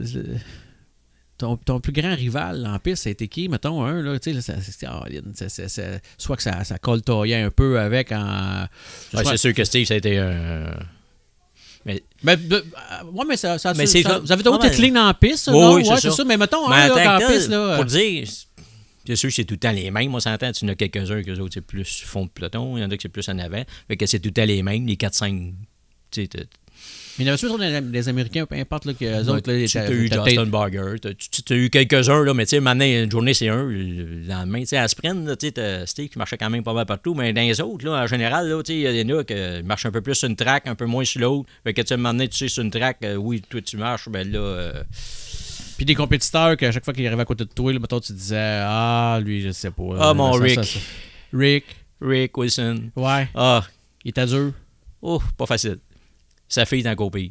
Ton plus grand rival en piste, ça a été qui? Mettons, un, là, tu sais, soit que ça coltoyait un peu avec en... Ouais, c'est sûr que Steve, ça a été un... Mais ça vous avez d'autres été clean en piste, oui, c'est ça. Mais mettons, un là, en piste, là... Pour dire... C'est sûr que c'est tout le temps les mêmes. Moi, s'entend, tu en as quelques-uns que les autres, c'est plus fond de peloton. Il y en a qui c'est plus en avant. Fait que c'est tout le temps les mêmes, les 4-5. Mais il y en avait toujours des Américains, peu importe, là, que les autres... Là, tu as eu Justin Barger. Tu as eu quelques-uns, là, mais tu sais, maintenant, une journée, c'est un. Le lendemain, tu sais, à sprint, tu sais, Steve qui marchait quand même pas mal partout. Mais dans les autres, là, en général, tu sais, il y en a qui marchent un peu plus sur une track, un peu moins sur l'autre. Fait que tu sais, à un moment donné, tu sais, sur une track, oui, toi, tu marches, ben là... Puis des compétiteurs qu'à chaque fois qu'ils arrivaient à côté de toi, là, mettons, tu disais, ah, lui, je sais pas. Ah, mon Rick. Rick Wilson. Ouais. Ah. Il était dur. Oh, pas facile. Sa fille est encore pire.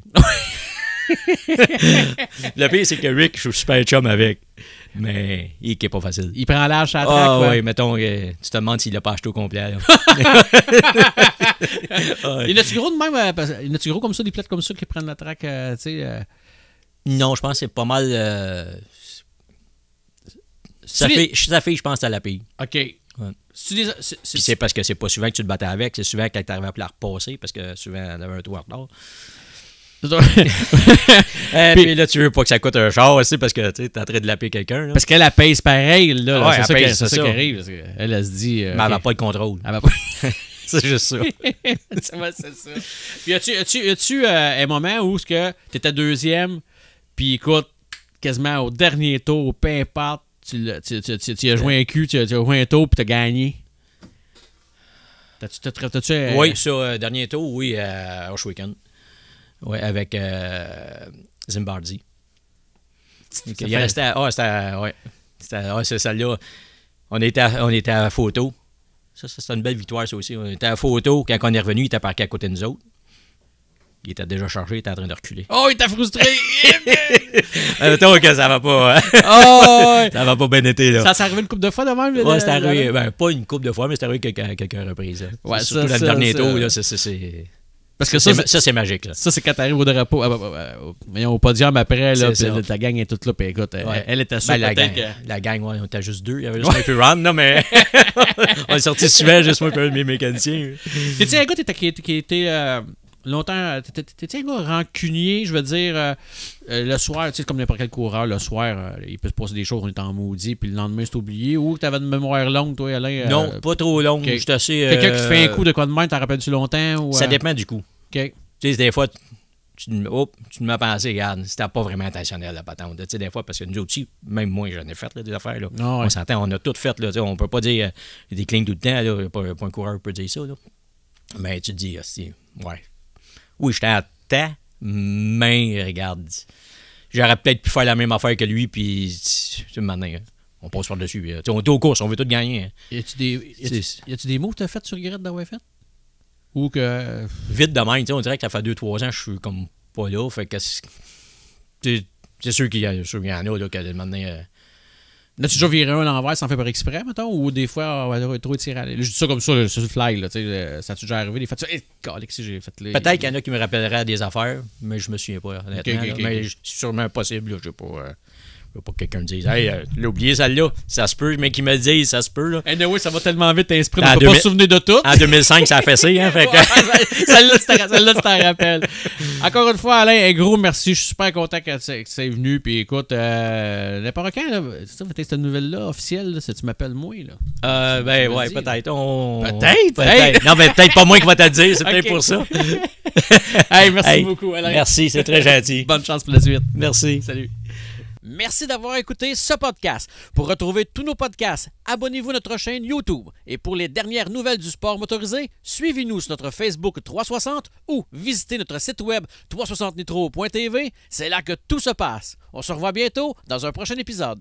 Le pire, c'est que Rick, je suis super chum avec. Mais il est pas facile. Il prend l'âge à la traque. Ah, ouais, mettons, tu te demandes s'il l'a pas acheté au complet. Il y en a-tu gros de même? Il y en a-tu gros comme ça, des plates comme ça qui prennent la traque, tu sais? Non, je pense que c'est pas mal. Sa fille, je pense que c'est la pire. OK. Ouais. Puis c'est parce que c'est pas souvent que tu te battais avec, c'est souvent quand tu arrives à la repasser, parce que souvent elle avait un tour en retard. Puis là, tu veux pas que ça coûte un char aussi, parce que tu es en train de laper quelqu'un. Là. Parce qu'elle pèse pareil. Là, ouais, c'est ça qui arrive. Elle se dit. Mais elle n'a pas le contrôle. Elle va pas... C'est juste ça. C'est ça. Puis as-tu un moment où tu étais deuxième, puis écoute, quasiment au dernier tour, peu importe, tu as joué un cul, tu as joué un tour, puis tu as gagné? Oui, ça, dernier tour, oui, à Oshweekend. Oui, avec Zimbardi. Il restait c'est celle-là. On était à la photo. Ça, c'était une belle victoire, ça aussi. On était à la photo. Quand on est revenu, il était parqué à côté de nous autres. Il était déjà chargé, il était en train de reculer. Oh, il était frustré! Mettons que ça va pas. Oh, ça va pas bien été, là. Ça s'est arrivé une couple de fois de même? Ouais, c'est arrivé. Ben, pas une couple de fois, mais c'est arrivé quelques reprises. Ouais, surtout dans le dernier tour, là, c'est. Parce que ça, c'est magique. Là. Ça, c'est quand t'arrives au drapeau. Au podium après, là, puis ta gang est toute là. Puis écoute, elle était sûre. La gang, ouais, on était juste deux. Il y avait juste un peu run, non, mais on est sorti souvent, juste moi et mes mécaniciens. T'es-tu un gars qui était longtemps. T'es-tu un gars rancunier, je veux dire, le soir, tu sais, comme n'importe quel coureur, le soir, il peut se passer des choses, on est en maudit, puis le lendemain, c'est oublié. Ou t'avais une mémoire longue, toi, Alain? Non, pas trop longue. J'étais assez. Quelqu'un qui te fait un coup de quoi de main, t'en rappelles-tu longtemps? Ou, Ça dépend du coup. OK. Tu sais, des fois, tu m'as pensé, regarde, c'était pas vraiment intentionnel, la patente. Tu sais, des fois, parce que nous aussi, même moi, j'en ai fait là, des affaires. Là. Oh, ouais. On s'entend, on a tout fait. Là, on peut pas dire des clignes tout le temps. Là, pas un coureur peut dire ça. Là. Mais tu te dis, ouais. Oui, j'étais à temps, mais regarde, j'aurais peut-être pu faire la même affaire que lui, puis maintenant, on passe par-dessus. On est aux courses, on veut tout gagner. Y a-tu des mots que t'as fait sur Regret d'avoir fait? Ou que. Vite de même, on dirait que ça fait 2-3 ans que je suis comme pas là. Fait que c'est sûr qu'il y en a là, que maintenant. Là-tu déjà viré un à l'envers sans faire par exprès, mettons? Ou des fois, on va trop tirer. Je dis ça comme ça, c'est sur le fly, là. Ça a déjà arrivé. Des fois, j'ai fait les. Peut-être qu'il y en a qui me rappelleraient des affaires, mais je me souviens pas, honnêtement. Okay. Mais c'est sûrement impossible, là. Je veux pas que quelqu'un me dise, hey, l'as oublié celle-là, ça se peut, mais qu'il me le dise, ça se peut, là. Anyway, ça va tellement vite, t'es esprit, on peut pas se souvenir de tout. En 2005, ça a fessé, hein. Fait que... celle-là, tu t'en rappelles. Encore une fois, Alain, un gros merci. Je suis super content que tu es venu. Puis écoute, n'importe quand, là, cette nouvelle-là, officielle, là, tu m'appelles moi, là. Ben, ouais, peut-être. Peut-être? Hey. Non, mais peut-être pas moi qui va te le dire, c'est peut-être pour ça. Hey, merci beaucoup, Alain. Merci, c'est très gentil. Bonne chance pour la suite. Merci. Salut. Merci d'avoir écouté ce podcast. Pour retrouver tous nos podcasts, abonnez-vous à notre chaîne YouTube. Et pour les dernières nouvelles du sport motorisé, suivez-nous sur notre Facebook 360 ou visitez notre site web 360nitro.tv. C'est là que tout se passe. On se revoit bientôt dans un prochain épisode.